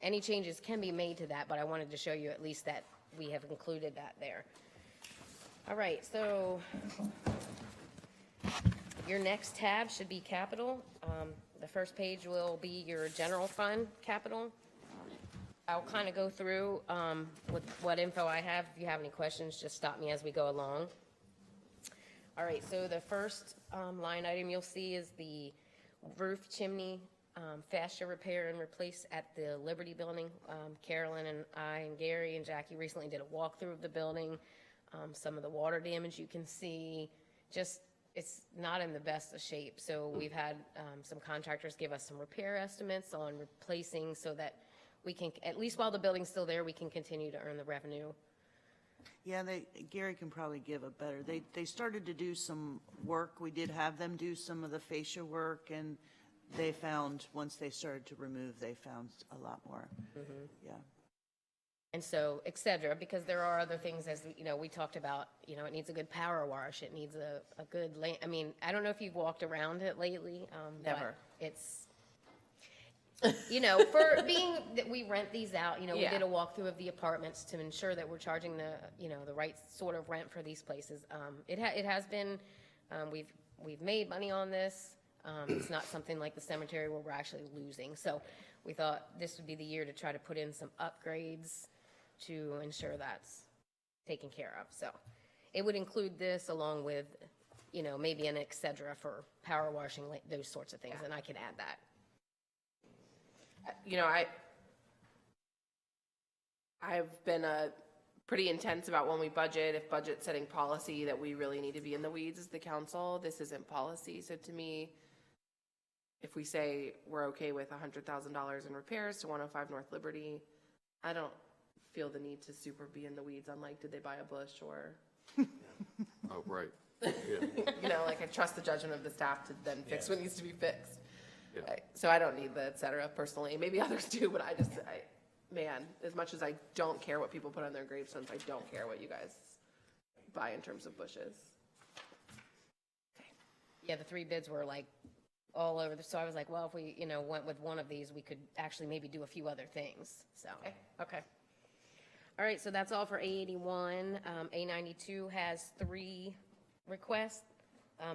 Any changes can be made to that, but I wanted to show you at least that we have included that there. All right, so your next tab should be capital. The first page will be your general fund capital. I'll kind of go through with what info I have. If you have any questions, just stop me as we go along. All right, so the first line item you'll see is the roof chimney fascia repair and replace at the Liberty Building. Carolyn and I and Gary and Jackie recently did a walkthrough of the building. Some of the water damage you can see, just it's not in the best of shape. So we've had some contractors give us some repair estimates on replacing so that we can, at least while the building's still there, we can continue to earn the revenue. Yeah, Gary can probably give a better, they started to do some work. We did have them do some of the fascia work, and they found, once they started to remove, they found a lot more. Yeah. And so, et cetera, because there are other things, as you know, we talked about, you know, it needs a good power wash, it needs a good, I mean, I don't know if you've walked around it lately. Never. But it's, you know, for being that we rent these out, you know, we Yeah. did a walkthrough of the apartments to ensure that we're charging the, you know, the right sort of rent for these places. It has been, we've made money on this. It's not something like the cemetery where we're actually losing. So we thought this would be the year to try to put in some upgrades to ensure that's taken care of. So it would include this along with, you know, maybe an et cetera for power washing, like those sorts of things, and I can add that. You know, I've been pretty intense about when we budget, if budget setting policy, that we really need to be in the weeds as the council. This isn't policy. So to me, if we say we're okay with $100,000 in repairs to 105 North Liberty, I don't feel the need to super be in the weeds on like, did they buy a bush or, Oh, right. Yeah. you know, like I trust the judgment of the staff to then fix what needs to be fixed. Yeah. So I don't need the et cetera personally. Maybe others do, but man, as much as I don't care what people put on their gravestones, I don't care what you guys buy in terms of bushes. Yeah, the 3 bids were like all over. So I was like, well, if we, you know, went with one of these, we could actually maybe do a few other things. So, okay. All right, so that's all for A81. A92 has 3 requests.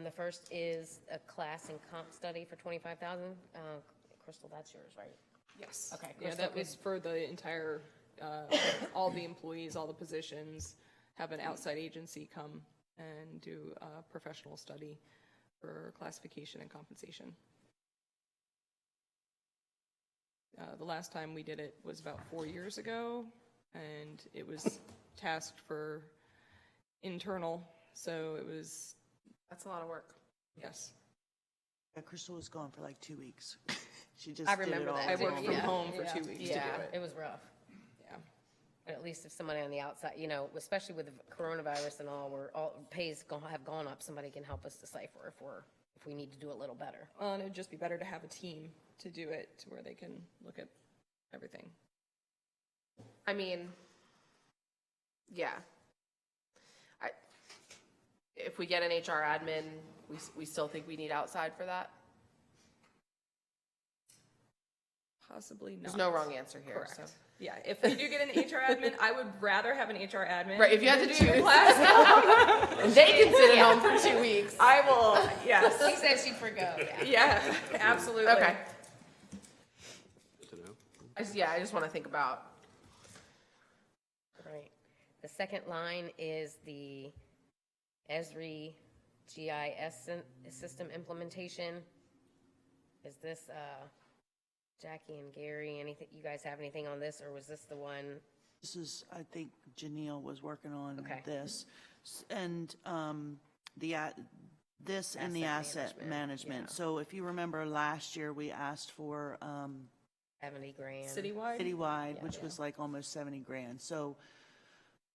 The first is a class and comp study for $25,000. Crystal, that's yours, right? Yes. Okay, Yeah, Crystal, that was for the entire, all the employees, all the positions, have an outside agency come and do a professional study for classification and compensation. The last time we did it was about 4 years ago, and it was tasked for internal, so it was, That's a lot of work. yes. Yeah, Crystal was gone for like 2 weeks. She just I did remember it all. that. I worked from Yeah. home for Yeah. 2 weeks to do Yeah. it. It was rough. Yeah. But at least if somebody on the outside, you know, especially with the coronavirus and all, where all pays have gone up, somebody can help us decipher if we need to do a little better. Well, and it'd just be better to have a team to do it, to where they can look at everything. I mean, yeah. If we get an HR admin, we still think we need outside for that? Possibly not. There's no wrong answer here, Correct. so. Yeah, if we do get an HR admin, I would rather have an HR admin. Right, if you had than to do the choose. class. And they can sit at home for 2 weeks. I will, yes. She said she'd forgo, yeah. Yeah, absolutely. Okay. Good to know. I just want to think about, Right. The second line is the ESRI GIS system implementation. Is this, Jackie and Gary, anything, you guys have anything on this, or was this the one? This is, I think Janelle was working on Okay. this. And this and the Asset asset management, management. yeah. So if you remember last year, we asked for 70 grand. Citywide? citywide, Yeah. which was like almost 70 grand. So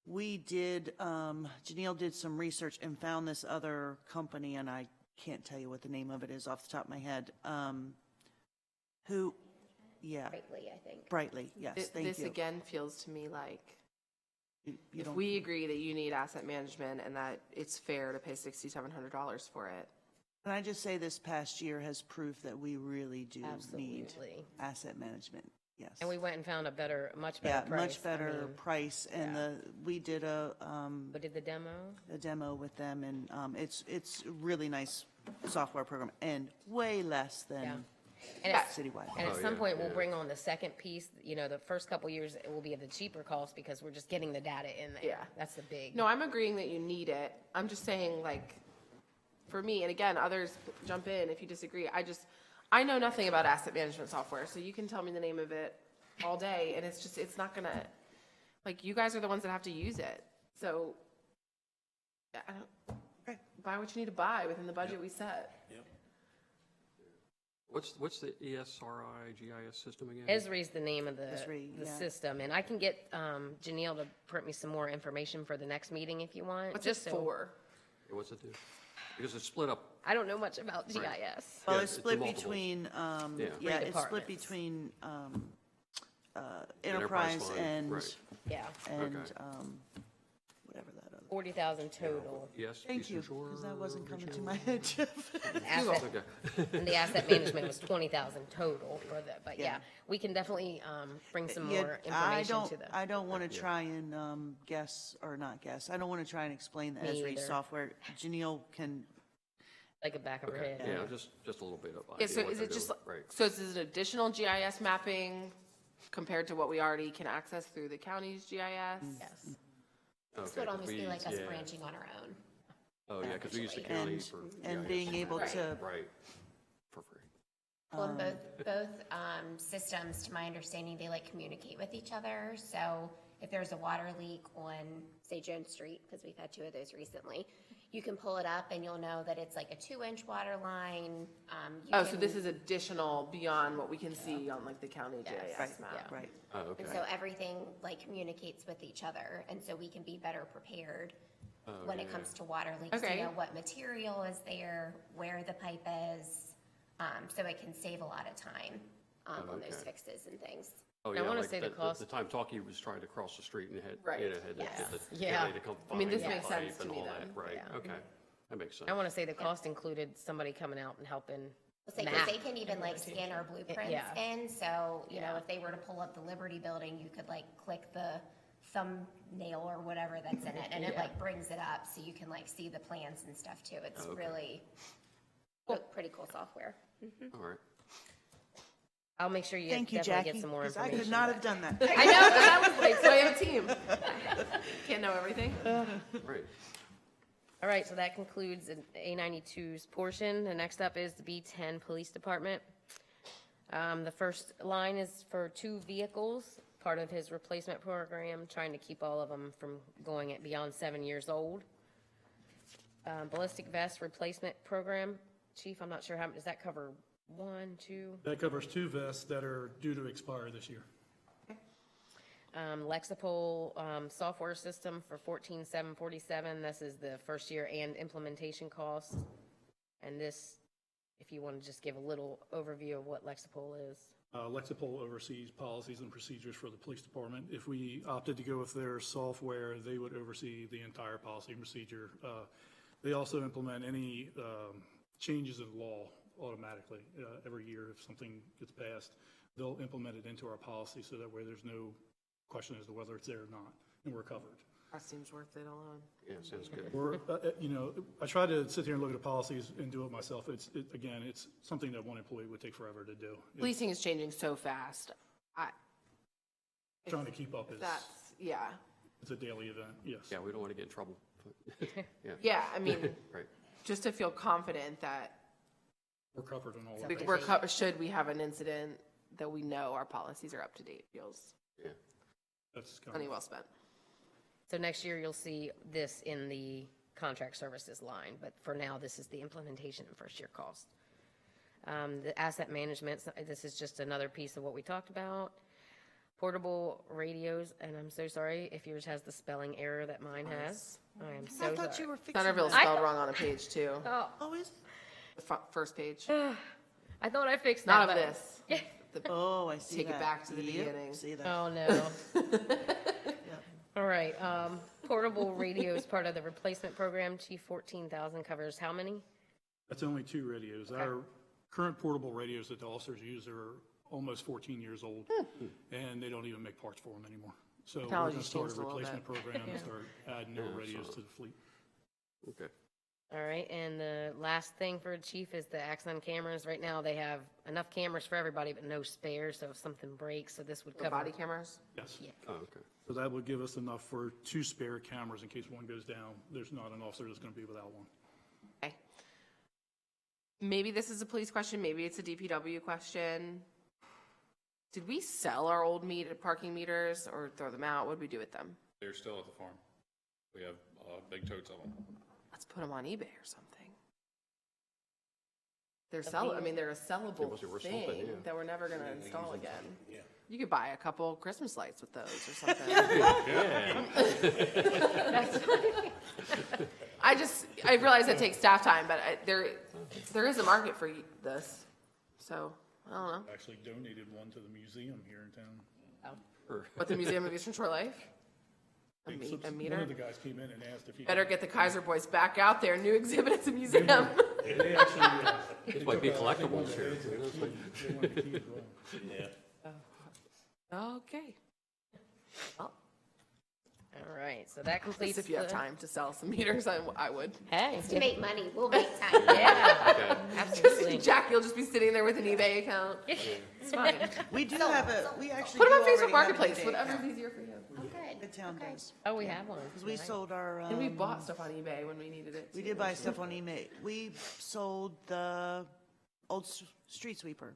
we did, Janelle did some research and found this other company, and I can't tell you what the name of it is off the top of my head. Brightly, I think. Brightly, yes, thank this you. again feels to me like You If don't, we agree that you need asset management and that it's fair to pay $6,700 for it. can I just say this past year has proved that we really do need Absolutely. asset management, yes. And we went and found a much Yeah, better price. much better price, and we did But did the demo? a demo with them, and it's a really nice software program, and way less Yeah. than And at, citywide. and at Oh, some yeah, point, we'll yeah. bring on the second piece, the first couple years, it will be at the cheaper cost because we're just getting the data in there. Yeah. That's the big. No, I'm agreeing that you need it. I'm just saying, like, for me, and again, others jump in if you disagree. I know nothing about asset management software, so you can tell me the name of it all day, and it's not gonna, like, you guys are the ones that have to use it. So, I don't, buy what you need to buy within the budget we set. What's the ESRI GIS system again? Esri's the name of the Esri, yeah. system, and I can get Janelle to print me some more information for the next meeting if you want. What's just it so- for? Yeah, what's it do? Because it's split up. I don't know much about GIS. Well, Yeah, it's it's split multiples. between, Yeah. yeah, it's split departments. between Enterprise enterprise fund, and, right. Yeah, and Okay. whatever that other. 40,000 total. Yes. Thank you, Eastern Shore because that wasn't coming to Regional- my head, Jeff. Asset, Okay. and the asset management was 20,000 total for that, but yeah, Yeah. we can definitely bring some Yeah, more information to them. I don't want to try and guess, or not guess, I don't want to try and explain the Me Esri either. software. Janelle can, Like a back of her Okay, head. yeah, just a little bit of Yeah, idea so what is they're it just, doing. like- Right. so is it additional GIS mapping compared to what we already can access through the county's GIS? Yes. This Okay, would 'cause almost we be like us yeah. branching on our own. Oh, yeah, because we use the county and, for. and GIS. being able to, Right, for free. Well, and both systems, to my understanding, they like communicate with each other. So if there's a water leak on, say, Jones Street, because we've had 2 of those recently, you can pull it up and you'll know that it's like a 2-inch water line. Oh, so this is additional beyond what we can see on like the county GIS right, map? right. Oh, okay. And so everything like communicates with each other, and so we can be better prepared when it comes to water leaks. Okay. To know what material is there, where the pipe is, so it can save a lot of time on those okay. fixes and things. Oh, I yeah, wanna like say the cost- the time Talkie was trying to cross the street and had, Right. had to get the Yeah. county to come I mean, find this the makes sense pipe to and me all that, then. right, Yeah. okay, that makes sense. I want to say the cost included somebody coming out and helping Because map. they can even like scan our blueprints Yeah. in, so, you know, Yeah. if they were to pull up the Liberty Building, you could like click the thumbnail or whatever that's in it, and it Yeah. like brings it up, so you can like see the plans and stuff too. It's Okay. really pretty cool software. All right. I'll make sure you Thank you, definitely Jackie, get some more because I information. could not have done that. I know, but I was like, so I have a team. Can't know everything. Right. All right, so that concludes the A92's portion. The next up is the B10 Police Department. The first line is for 2 vehicles, part of his replacement program, trying to keep all of them from going at beyond 7 years old. Ballistic vest replacement program, Chief, I'm not sure how, does that cover 1, 2? That covers 2 vests that are due to expire this year. Lexipol software system for $14,747. This is the first year and implementation cost. And this, if you want to just give a little overview of what Lexipol is. Lexipol oversees policies and procedures for the police department. If we opted to go with their software, they would oversee the entire policy and procedure. They also implement any changes in law automatically. Every year, if something gets passed, they'll implement it into our policy so that way there's no question as to whether it's there or not, and we're covered. That seems worth it alone. Yeah, sounds good. We're, I try to sit here and look at the policies and do it myself. Again, it's something that one employee would take forever to do. Policing is changing so fast. Trying to keep up is, That's, yeah. it's a daily event, yes. Yeah, we don't want to get in trouble. Yeah, I mean, Right. just to feel confident that We're covered on all of it. we're should we have an incident, that we know our policies are up to date, feels Yeah. That's kind money of, well spent. So next year, you'll see this in the contract services line, but for now, this is the implementation and first year cost. The asset management, this is just another piece of what we talked about. Portable radios, and I'm so sorry if yours has the spelling error that mine has. I am so I thought you sorry. were fixing Centerville's that. spelled wrong on a page too. Oh, Oh, is The first page. I thought I fixed Not that. of but- this. Oh, I see Take it that. back to the Yep, beginning. See that. Oh, no. All right, portable radio is part of the replacement program. Chief, 14,000 covers how many? That's only 2 radios. Our current portable radios that the officers use are almost 14 years old, and they don't even make parts for them anymore. So we're going to Technology's start a changed a little replacement bit. program and start adding more radios to the fleet. Okay. All right, and the last thing for Chief is the Axon cameras. Right now, they have enough cameras for everybody, but no spares, so if something breaks, so this would The cover. body cameras? Yes. Oh, okay. So that would give us enough for 2 spare cameras in case one goes down. There's not an officer that's going to be without one. Okay. Maybe this is a police question, maybe it's a DPW question. Did we sell our old parking meters or throw them out? What did we do with them? They're still at the farm. We have big totes of them. Let's put them on eBay or something. They're they're a sellable was worth thing something, yeah. that we're never gonna install again. Yeah. You could buy a couple Christmas lights with those or something. I realize that takes staff time, but there is a market for this, so, I don't know. Actually donated one to the museum here in town. What, the Museum of Eastern Shore Life? A One meter? of the guys came in and asked if he Better could. get the Kaiser boys back out there, new exhibit at the museum. They actually, This might be collectibles here. they wanted the key as well. Yeah. Okay. Well, All right, so that at completes least if you have the- time to sell some meters, I would. Hey, To make money, we'll make time. yeah, absolutely. Jack, you'll just be sitting there with an eBay account. It's fine. We do have we actually Put them on do Facebook already have an Marketplace, eBay whatever's account. easier for you. Oh, good. The town does. Oh, we have one. Because we sold our, And we bought stuff on eBay when we needed it. we too. did buy stuff on eBay. We sold the old street sweeper.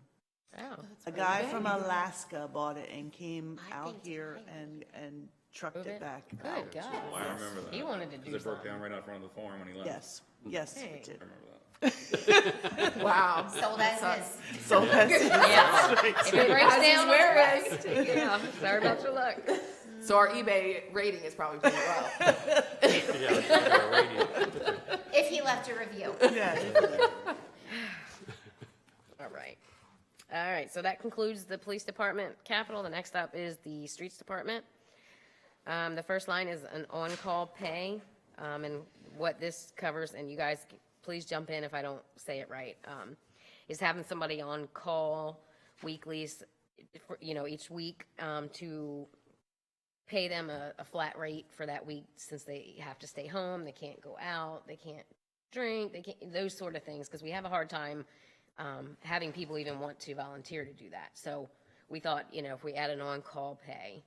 Oh, A guy from Alaska bought it and came I've out been here tired. and trucked it back good out. God. Oh, I remember that. He wanted to do Because it broke something. down right out front of the farm when he left. Yes, yes, Hey. it did. I remember that. Wow. Sold as is. So that's, Yeah. If it breaks As is down, where all right, take it off. Sorry about your luck. So our eBay rating is probably pretty well. If he left a review. yeah, All right. All right, so that concludes the police department capital. The next up is the streets department. The first line is an on-call pay, and what this covers, and you guys, please jump in if I don't say it right, is having somebody on call weekly, each week, to pay them a flat rate for that week, since they have to stay home, they can't go out, they can't drink, they can't, those sort of things, because we have a hard time having people even want to volunteer to do that. So we thought, if we add an on-call pay,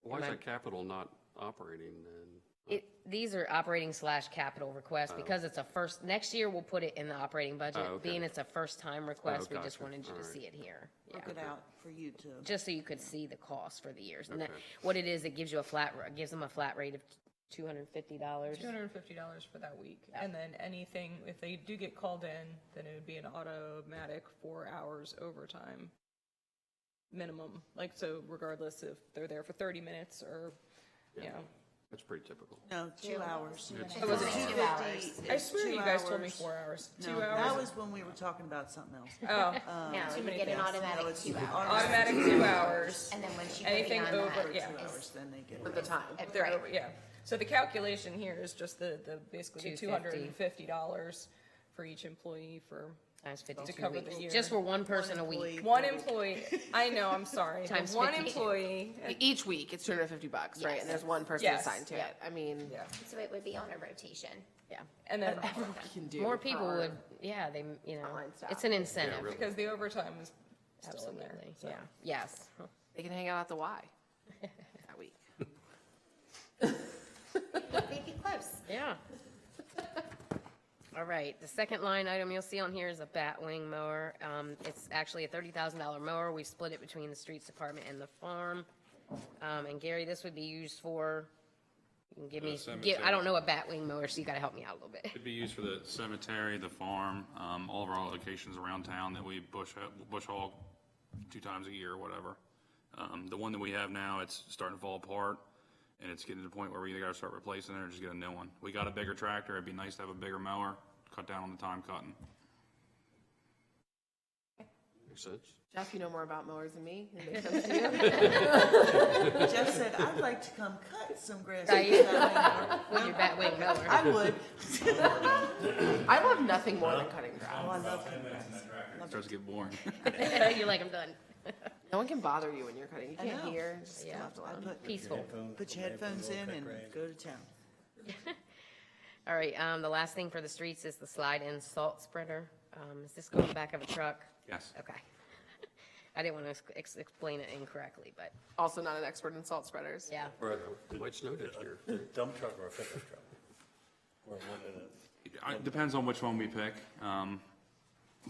Why is that capital not operating then? these are operating / capital requests, because it's next year we'll put it in the operating budget. Oh, okay. Being it's a first-time request, we just gotcha. wanted you to All right. see it here. Yeah. work it out for you to. Just so you could see the cost for the years. And Okay. what it is, it gives you gives them a flat rate of $250. $250 for that week. And then anything, if they do get called in, then it would be an automatic 4 hours overtime minimum. Like, so regardless if they're there for 30 minutes or, That's pretty typical. No, 2 hours. Oh, was it 2 hours? I swear 2 you guys told me hours. 4 hours. No, 2 that hours? was when we were talking about something else. Oh, No, you many get an things. No, automatic it's 2 hours. automatic 2 hours. And then once you Anything go beyond over- that, yeah. 2 is hours, then they get For the time. If they're Right. over, yeah. So the calculation here is just the basically the $250. $250 for each employee for Times 52 cover the weeks. year. Just for one person a week. employee. one employee. I know, I'm sorry. but Times one 52. employee. Each week, it's $250, right? Yes. And there's one person Yes. assigned to it. I mean, Yeah. So it would be on a rotation. Yeah. And then, we can do. More people per- would, yeah, Online staff. it's an incentive. really. because the overtime is still in there. Absolutely, so. yeah, yes. They can hang out at the Y that week. They'd be close. Yeah. All right, the second line item you'll see on here is a batwing mower. It's actually a $30,000 mower. We split it between the streets department and the farm. And Gary, this would be used for, you can give me, cemetery. I don't know a batwing mower, so you gotta help me out a little bit. It'd be used for the cemetery, the farm, all of our locations around town that we bush hog 2 times a year or whatever. The one that we have now, it's starting to fall apart, and it's getting to the point where we either gotta start replacing it or just get a new one. We got a bigger tractor, it'd be nice to have a bigger mower, cut down on the time cutting. Makes sense. Jeff, you know more about mowers than me. It makes sense to you. Jeff said, I'd like to come cut some grass. Right. With your Batwing mower. I would. I love nothing more than cutting grass. Oh, I love cutting grass. Starts to get boring. You're like, I'm done. No one can bother you when you're cutting. You I can't know. hear. Just Yeah. left I alone. Peaceful. put your headphones in and go to town. All right, the last thing for the streets is the slide-in salt spreader. Is this going back of a truck? Yes. Okay. I didn't want to explain it incorrectly, but Also not an expert in salt spreaders. yeah. Right. It might snow next year. A dump truck or a pickup truck? Or one of the, It depends on which one we pick.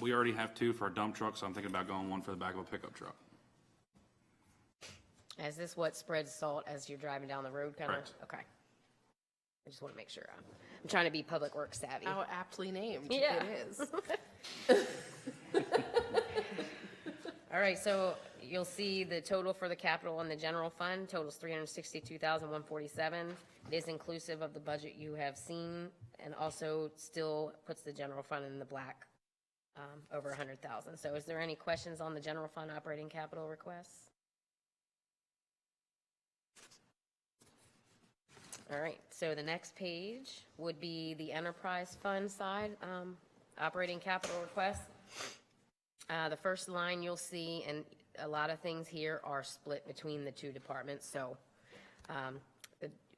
We already have 2 for a dump truck, so I'm thinking about going 1 for the back of a pickup truck. Is this what spreads salt as you're driving down the road, kind of? Correct. Okay. I just want to make sure. I'm trying to be public works savvy. How aptly named Yeah. it is. All right, so you'll see the total for the capital and the general fund totals $362,147. It is inclusive of the budget you have seen, and also still puts the general fund in the black, over 100,000. So is there any questions on the general fund operating capital requests? All right, so the next page would be the enterprise fund side, operating capital requests. The first line you'll see, and a lot of things here are split between the 2 departments. So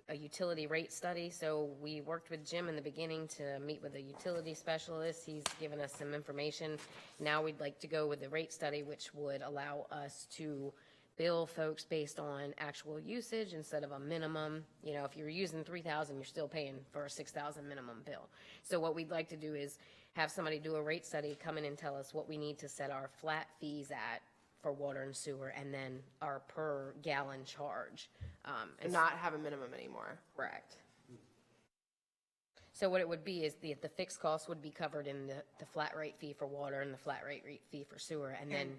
a utility rate study. So we worked with Jim in the beginning to meet with a utility specialist. He's given us some information. Now we'd like to go with the rate study, which would allow us to bill folks based on actual usage instead of a minimum. You know, if you're using 3,000, you're still paying for a 6,000 minimum bill. So what we'd like to do is have somebody do a rate study, come in and tell us what we need to set our flat fees at for water and sewer, and then our per gallon charge. And not have a minimum anymore. Correct. So what it would be is the fixed cost would be covered in the flat rate fee for water and the flat rate fee for sewer, and then,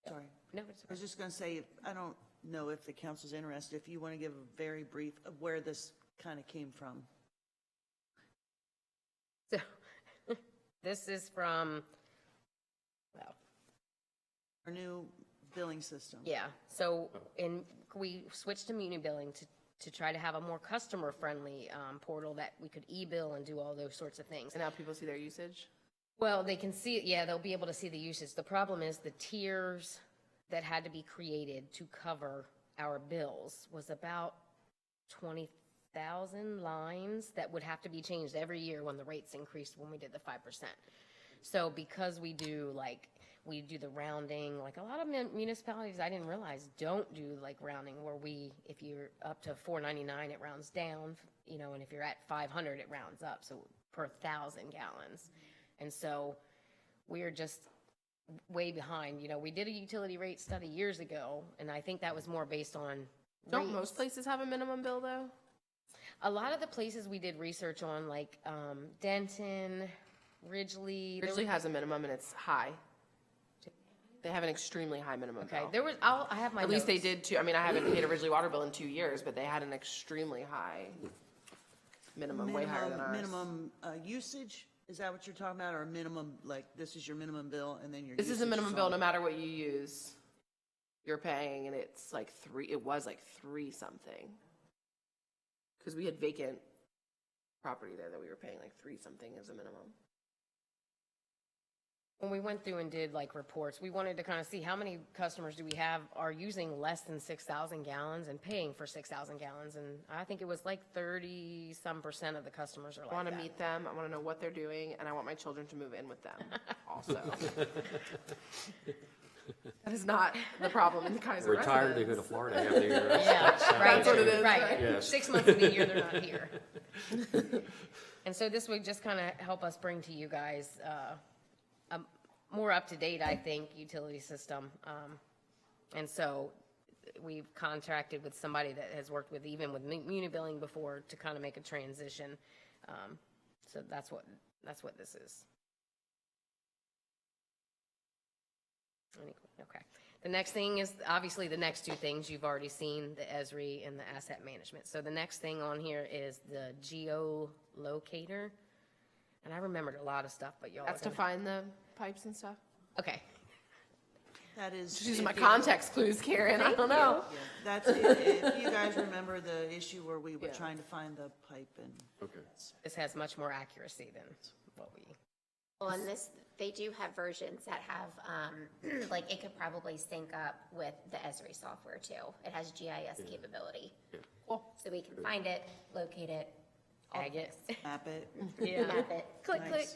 Sorry. no, it's I was just going to say, I don't know if the council's interested, if you want to give a very brief of where this kind of came from. so, this is from, well, Our new billing system. yeah, so we switched to muni billing to try to have a more customer-friendly portal that we could e-bill and do all those sorts of things. And now people see their usage. Well, they can see it, yeah, they'll be able to see the usage. The problem is the tiers that had to be created to cover our bills was about 20,000 lines that would have to be changed every year when the rates increased when we did the 5%. So because we do the rounding, like a lot of municipalities, I didn't realize, don't do like rounding where if you're up to $4.99, it rounds down, you know, and if you're at 500, it rounds up, so per 1,000 gallons. And so we're just way behind. You know, we did a utility rate study years ago, and I think that was more based on Don't rates. most places have a minimum bill though? A lot of the places we did research on, like Denton, Ridgely. Ridgely has a minimum and it's high. They have an extremely high minimum Okay, bill. there was, I have my At least they notes. did too. I mean, I haven't paid a Ridgely water bill in 2 years, but they had an extremely high minimum, way higher than ours. Minimum usage, is that what you're talking about, or minimum, like, this is your minimum bill, and then your This is a usage minimum bill on- no matter what you use. You're paying, and it's like it was like 3 something. Because we had vacant property there that we were paying like 3 something as a minimum. When we went through and did like reports, we wanted to kind of see how many customers do we have are using less than 6,000 gallons and paying for 6,000 gallons. And I think it was like 30-some% of the customers are like I want to that. meet them, I want to know what they're doing, and I want my children to move in with them also. That is not the problem in the Kaiser Retired, they residence. go to Florida half the year. Yeah, right, what it is, right. right? Yes. 6 months of the year, they're not here. And so this would just kind of help us bring to you guys a more up-to-date, I think, utility system. And so we've contracted with somebody that has worked with, even with muni billing before, to kind of make a transition. So that's what this is. Okay. The next thing is, obviously, the next 2 things you've already seen, the ESRI and the asset management. So the next thing on here is the geolocator. And I remembered a lot of stuff, but y'all. That's to find the pipes and stuff. Okay. That is. Just using my if you- context clues, Karen, I don't know. Yeah, that's, if you guys remember the issue where we were Yeah. trying to find the pipe and. Okay. This has much more accuracy than what we, Well, and this, they do have versions that have, like, it could probably sync up with the Esri software too. It has GIS capability. Cool. So we can find it, locate it, all Ag it. this. Map it. yeah. Map it, click, Nice.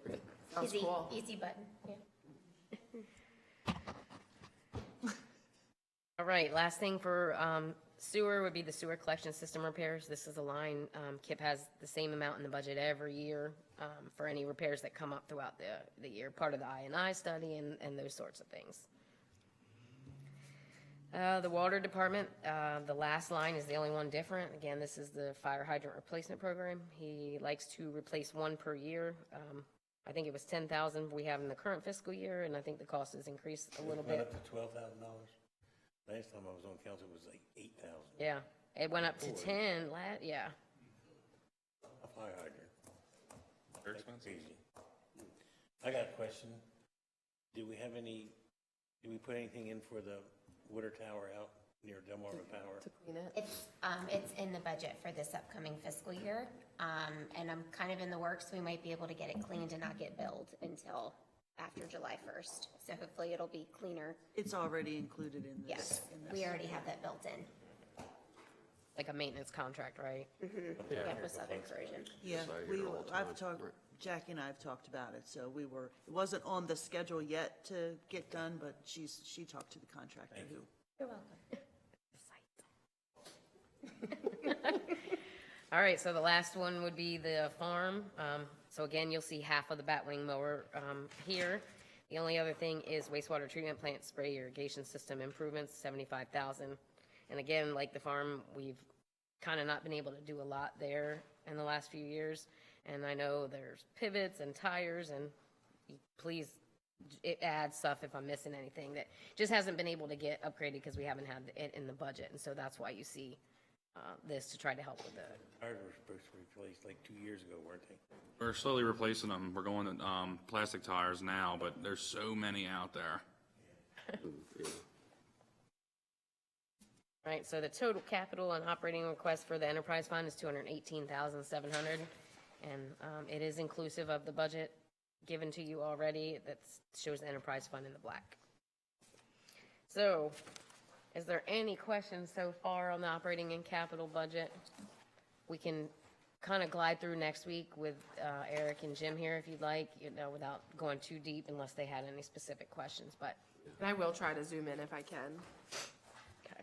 click. Sounds Easy, cool. easy button, yeah. All right, last thing for sewer would be the sewer collection system repairs. This is a line, KIP has the same amount in the budget every year for any repairs that come up throughout the year, part of the I&I study and those sorts of things. The water department, the last line is the only one different. Again, this is the fire hydrant replacement program. He likes to replace one per year. I think it was 10,000 we have in the current fiscal year, and I think the cost has increased a little Went bit. up to $12,000. Last time I was on council, it was like 8,000. Yeah, it went up to 10, yeah. A fire hydrant. Very That's expensive. crazy. I got a question. Do we put anything in for the water tower out near Delmarva Power? To clean it. It's in the budget for this upcoming fiscal year. And I'm kind of in the works. We might be able to get it cleaned and not get billed until after July 1st. So hopefully it'll be cleaner. It's already included in this. Yes, in this. we already have that built in. Like a maintenance contract, right? Yeah, with Southern Corrosion. Yeah, Yes, I hear it all the I've time. talked, Right. Jackie and I have talked about it, so it wasn't on the schedule yet to get done, but she talked to the contractor who. You're welcome. All right, so the last one would be the farm. So again, you'll see half of the batwing mower here. The only other thing is wastewater treatment plant spray irrigation system improvements, 75,000. And again, like the farm, we've kind of not been able to do a lot there in the last few years. And I know there's pivots and tires, and please add stuff if I'm missing anything that just hasn't been able to get upgraded because we haven't had it in the budget. And so that's why you see this to try to help with the Tires were supposed to be replaced like 2 years ago, weren't they? We're slowly replacing them. We're going to plastic tires now, but there's so many out there. Yeah. All right, so the total capital and operating request for the enterprise fund is $218,700, and it is inclusive of the budget given to you already. That shows the enterprise fund in the black. So, is there any questions so far on the operating and capital budget? We can kind of glide through next week with Eric and Jim here if you'd like, without going too deep unless they had any specific questions, but. And I will try to zoom in if I can. Okay.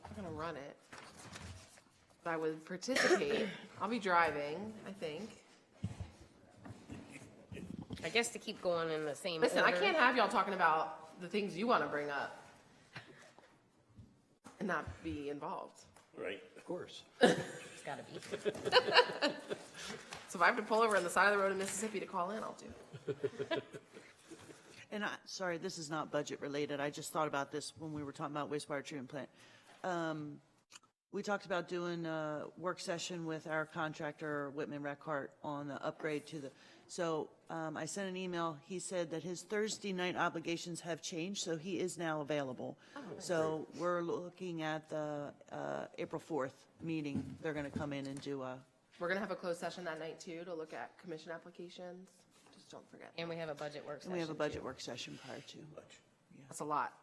I'm gonna run it. But I would participate. I'll be driving, I think. I guess to keep going in the same Listen, I order. can't have y'all talking about the things you want to bring up and not be involved. Right. Of course. It's gotta be. So if I have to pull over on the side of the road in Mississippi to call in, I'll do. And sorry, this is not budget related. I just thought about this when we were talking about wastewater treatment plant. We talked about doing a work session with our contractor, Whitman Reckhart, on the upgrade to the, so I sent an email. He said that his Thursday night obligations have changed, so he is now available. So we're looking at the April 4th meeting. They're going to come in and do a, We're gonna have a closed session that night too to look at commission applications. Just don't forget. And we have a budget work and session. we have a budget too. work session prior to. That's a lot.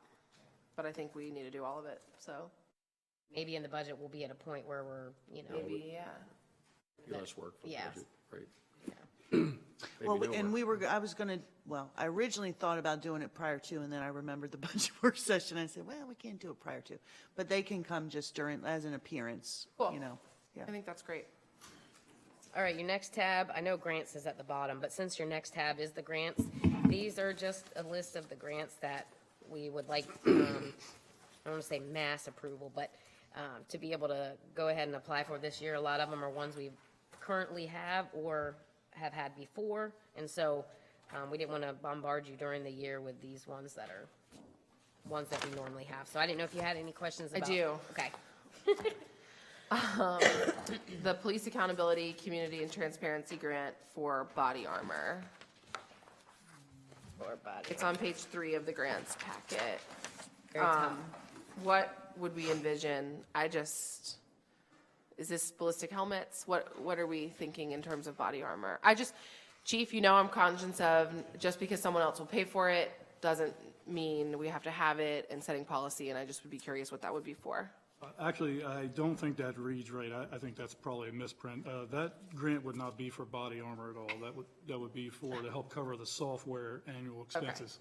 But I think we need to do all of it, so Maybe in the budget, we'll be at a point where we're, maybe, yeah. Less work for the Yeah. budget, right? Maybe Well, no and work. I was going to, well, I originally thought about doing it prior to, and then I remembered the budget work session. I said, well, we can't do it prior to. But they can come just during, as an appearance, Cool. you know. Yeah. I think that's great. All right, your next tab, I know grants is at the bottom, but since your next tab is the grants, these are just a list of the grants that we would like, I don't want to say mass approval, but to be able to go ahead and apply for this year. A lot of them are ones we currently have or have had before, and so we didn't want to bombard you during the year with these ones that are ones that we normally have. So I didn't know if you had any questions I about. do. Okay. The Police Accountability, Community and Transparency Grant for body armor. For body. It's on page 3 of the grants packet. Very top. What would we envision? Is this ballistic helmets? What are we thinking in terms of body armor? Chief, I'm conscious of just because someone else will pay for it doesn't mean we have to have it and setting policy, and I just would be curious what that would be for. Actually, I don't think that reads right. I think that's probably a misprint. That grant would not be for body armor at all. That would be to help cover the software annual expenses.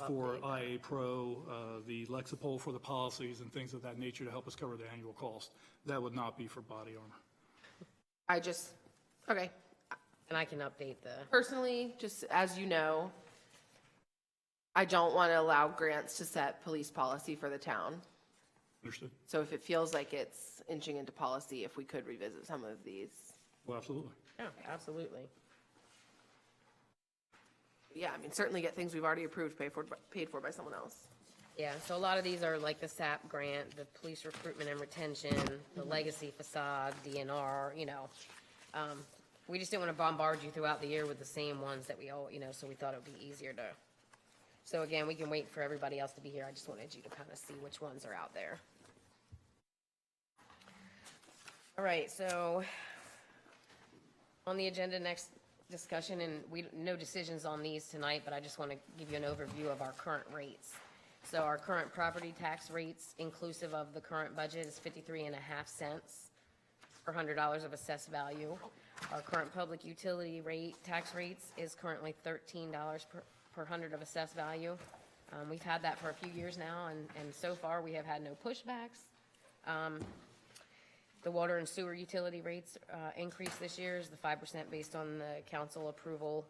For IA Pro, the Lexipol for the policies and things of that nature to help us cover the annual cost. That would not be for body armor. Okay. And I can update the, Personally, just as you know, I don't want to allow grants to set police policy for the town. Understood? So if it feels like it's inching into policy, if we could revisit some of these. Well, absolutely. yeah, absolutely. Yeah, certainly get things we've already approved paid for by someone else. Yeah, so a lot of these are like the SAP grant, the police recruitment and retention, the legacy facade, DNR, we just didn't want to bombard you throughout the year with the same ones that we all, so we thought it would be easier to. So again, we can wait for everybody else to be here. I just wanted you to kind of see which ones are out there. All right, so on the agenda, next discussion, and no decisions on these tonight, but I just want to give you an overview of our current rates. So our current property tax rates, inclusive of the current budget, is 53.5 cents per $100 of assessed value. Our current public utility tax rates is currently $13 per 100 of assessed value. We've had that for a few years now, and so far we have had no pushbacks. The water and sewer utility rates increase this year is the 5% based on the council approval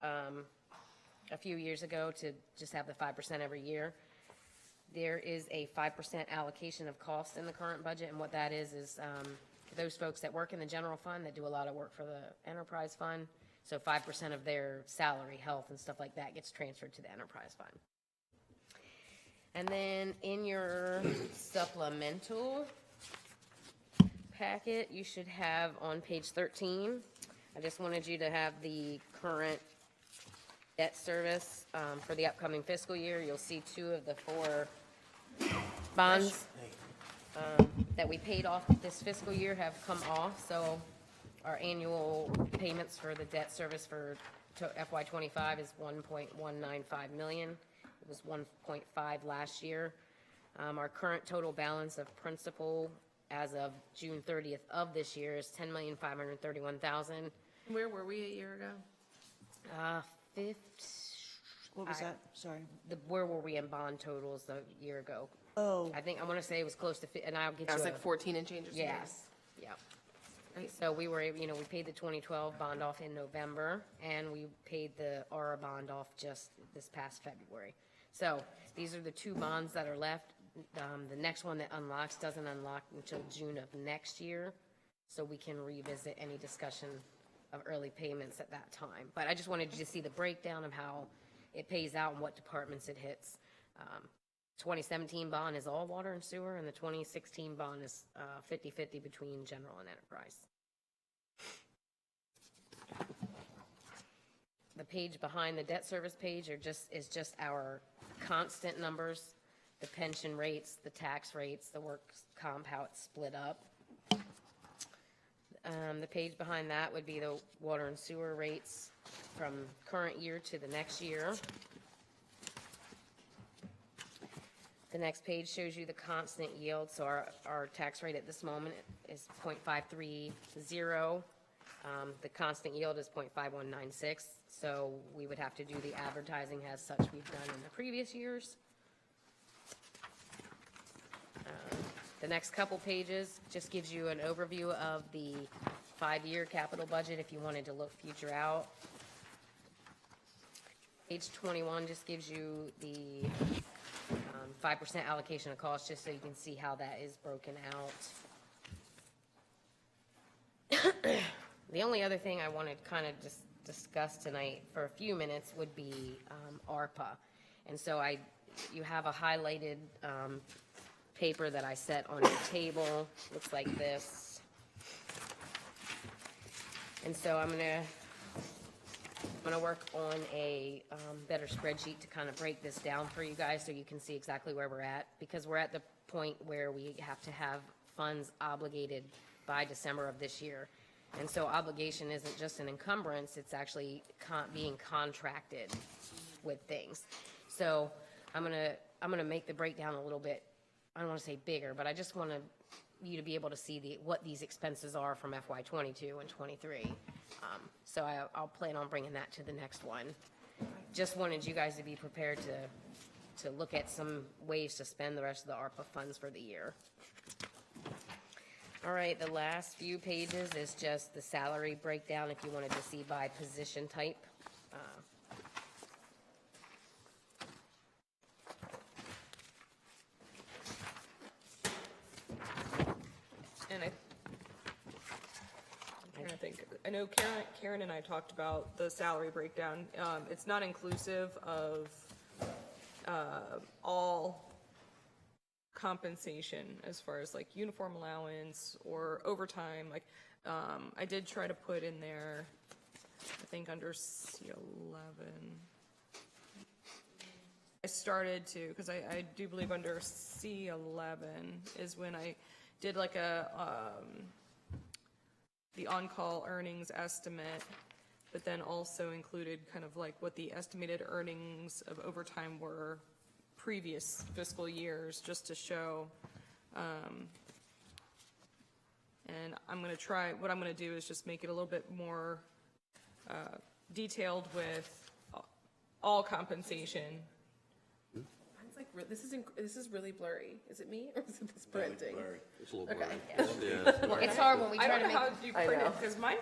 a few years ago to just have the 5% every year. There is a 5% allocation of cost in the current budget, and what that is those folks that work in the general fund that do a lot of work for the enterprise fund, so 5% of their salary, health, and stuff like that gets transferred to the enterprise fund. And then in your supplemental packet, you should have on page 13, I just wanted you to have the current debt service for the upcoming fiscal year. You'll see 2 of the 4 bonds that we paid off this fiscal year have come off. So our annual payments for the debt service for FY25 is $1.195 million. It was 1.5 last year. Our current total balance of principal as of June 30th of this year is $10,531,000. Where were we a year ago? What was that? Sorry. Where were we in bond totals a year ago? Oh, I think, I want to say it was close to, and I'll get That you was a. like 14 and change or something. Yes, yeah. So we were, we paid the 2012 bond off in November, and we paid the ARA bond off just this past February. So these are the 2 bonds that are left. The next one that unlocks doesn't unlock until June of next year, so we can revisit any discussion of early payments at that time. But I just wanted you to see the breakdown of how it pays out and what departments it hits. 2017 bond is all water and sewer, and the 2016 bond is 50-50 between general and enterprise. The page behind the debt service page is just our constant numbers, the pension rates, the tax rates, the work comp, how it's split up. The page behind that would be the water and sewer rates from current year to the next year. The next page shows you the constant yield. So our tax rate at this moment is 0.530. The constant yield is 0.5196. So we would have to do the advertising as such we've done in the previous years. The next couple pages just gives you an overview of the 5-year capital budget if you wanted to look future out. Page 21 just gives you the 5% allocation of cost, just so you can see how that is broken out. The only other thing I wanted to kind of just discuss tonight for a few minutes would be ARPA. And so you have a highlighted paper that I set on your table, looks like this. And so I'm gonna work on a better spreadsheet to kind of break this down for you guys so you can see exactly where we're at, because we're at the point where we have to have funds obligated by December of this year. And so obligation isn't just an encumbrance, it's actually being contracted with things. So I'm gonna make the breakdown a little bit, I don't wanna say bigger, but I just want you to be able to see what these expenses are from FY '22 and '23. So I'll plan on bringing that to the next one. Just wanted you guys to be prepared to look at some ways to spend the rest of the ARPA funds for the year. All right, the last few pages is just the salary breakdown if you wanted to see by position type. And I'm trying to think, I know Karen and I talked about the salary breakdown. It's not inclusive of all compensation as far as like uniform allowance or overtime. Like, I did try to put in there, I think under C11. I started to, because I do believe under C11 is when I did like the on-call earnings estimate, but then also included kind of like what the estimated earnings of overtime were previous fiscal years, just to show. And what I'm going to do is just make it a little bit more detailed with all compensation. Mine's like, this is really blurry. Is it me or is it this printing? It's a little blurry. Okay. Yeah. It's hard when we I try don't to know make, how you I print know. it, because my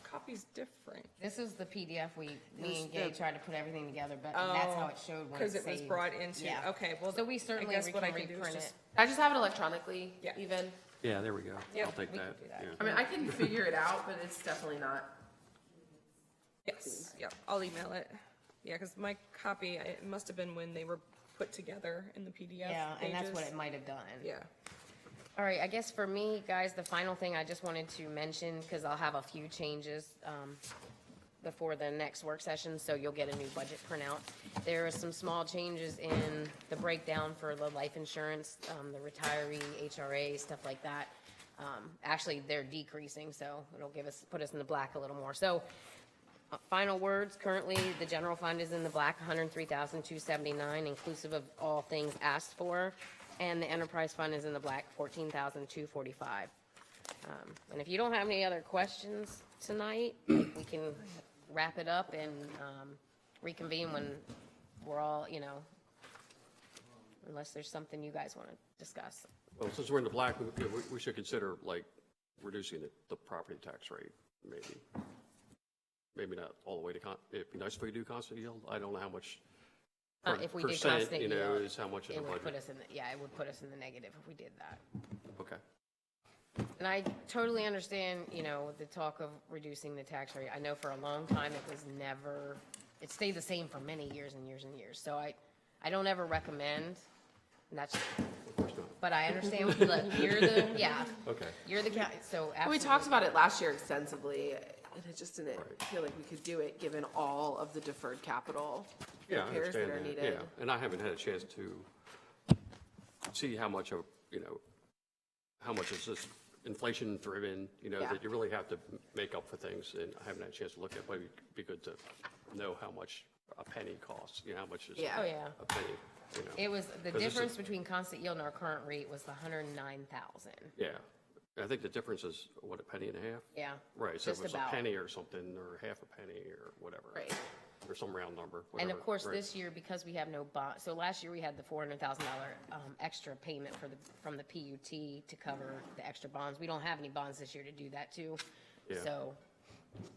copy's different. this is the PDF me and Gay tried to put everything together, but that's how it showed when Because it's it was saved. brought into, Yeah. okay, well, So we certainly I guess what I can can do is reprint just, it. I just have it electronically, Yeah. even. Yeah, there we go. Yep, I'll take we can that. do that. Yeah. I mean, I can figure it out, but it's definitely not. yes, yep, I'll email it. Yeah, because my copy, it must have been when they were put together in the PDF Yeah, and that's what pages. it might have done. Yeah. All right, I guess for me, guys, the final thing I just wanted to mention, because I'll have a few changes before the next work session, so you'll get a new budget printout. There are some small changes in the breakdown for the life insurance, the retiree, HRA, stuff like that. Actually, they're decreasing, so it'll put us in the black a little more. So, final words, currently, the general fund is in the black, $103,279, inclusive of all things asked for, and the enterprise fund is in the black, $14,245. And if you don't have any other questions tonight, we can wrap it up and reconvene when we're all, unless there's something you guys want to discuss. Well, since we're in the black, we should consider like reducing the property tax rate, maybe. Maybe not all the way to, it'd be nice if we do constant yield. I don't know how much If we did percent, constant yield, is how much in it the would put budget. us in it would put us in the negative if we did that. Okay. And I totally understand, the talk of reducing the tax rate. I know for a long time it stayed the same for many years and years and years. So I don't ever recommend, and that's, Of course not. but I understand, look, Okay. you're the county, so absolutely. We talked about it last year extensively, and it just didn't feel like we could do it, given all of the deferred capital Yeah, I repairs that understand are that, needed. yeah. And I haven't had a chance to see how much of, how much is this inflation driven, Yeah. that you really have to make up for things. And I haven't had a chance to look at, but it'd be good to know how much a penny costs, how much is Yeah. Oh, yeah. a penny, It was, the 'Cause it's difference between constant yield and our current rate was the 109,000. Yeah. I think the difference is, what, a penny and a half? Yeah. Right, so if Just it was a about. penny or something, or half a penny or whatever. Right. Or some round number, And whatever. of course, right. this year, because we have no bond, so last year we had the $400,000 extra payment from the PUT to cover the extra bonds. We don't have any bonds this year to do that too. Yeah. So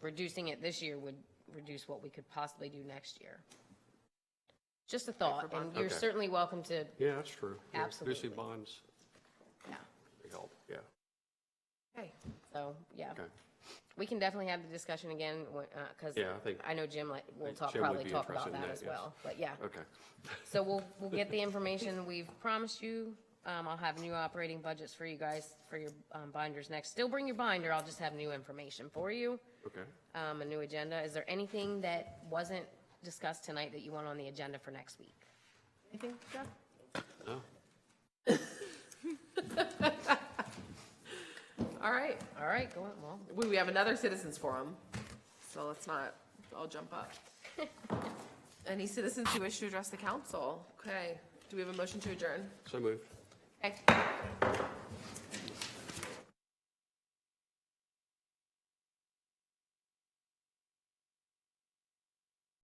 reducing it this year would reduce what we could possibly do next year. Just a thought, and you're Okay. certainly welcome to, Yeah, that's true. Yeah, Absolutely. Reducing bonds, yeah, they help, yeah. Okay. so, yeah. Okay. We can definitely have the discussion again, because Yeah, I think- I know Jim will Jim would probably be talk about interested in that that, as yes. well, but yeah. Okay. So we'll get the information we've promised you I'll have new operating budgets for you guys, for your binders next. Still bring your binder, I'll just have new information for you, Okay. a new agenda. Is there anything that wasn't discussed tonight that you want on the agenda for next week? Anything, Jeff? No? All right. All right, go on, well, We have another citizens forum, so let's not all jump up. Any citizens who wish to address the council? Okay, do we have a motion to adjourn? So moved. Okay,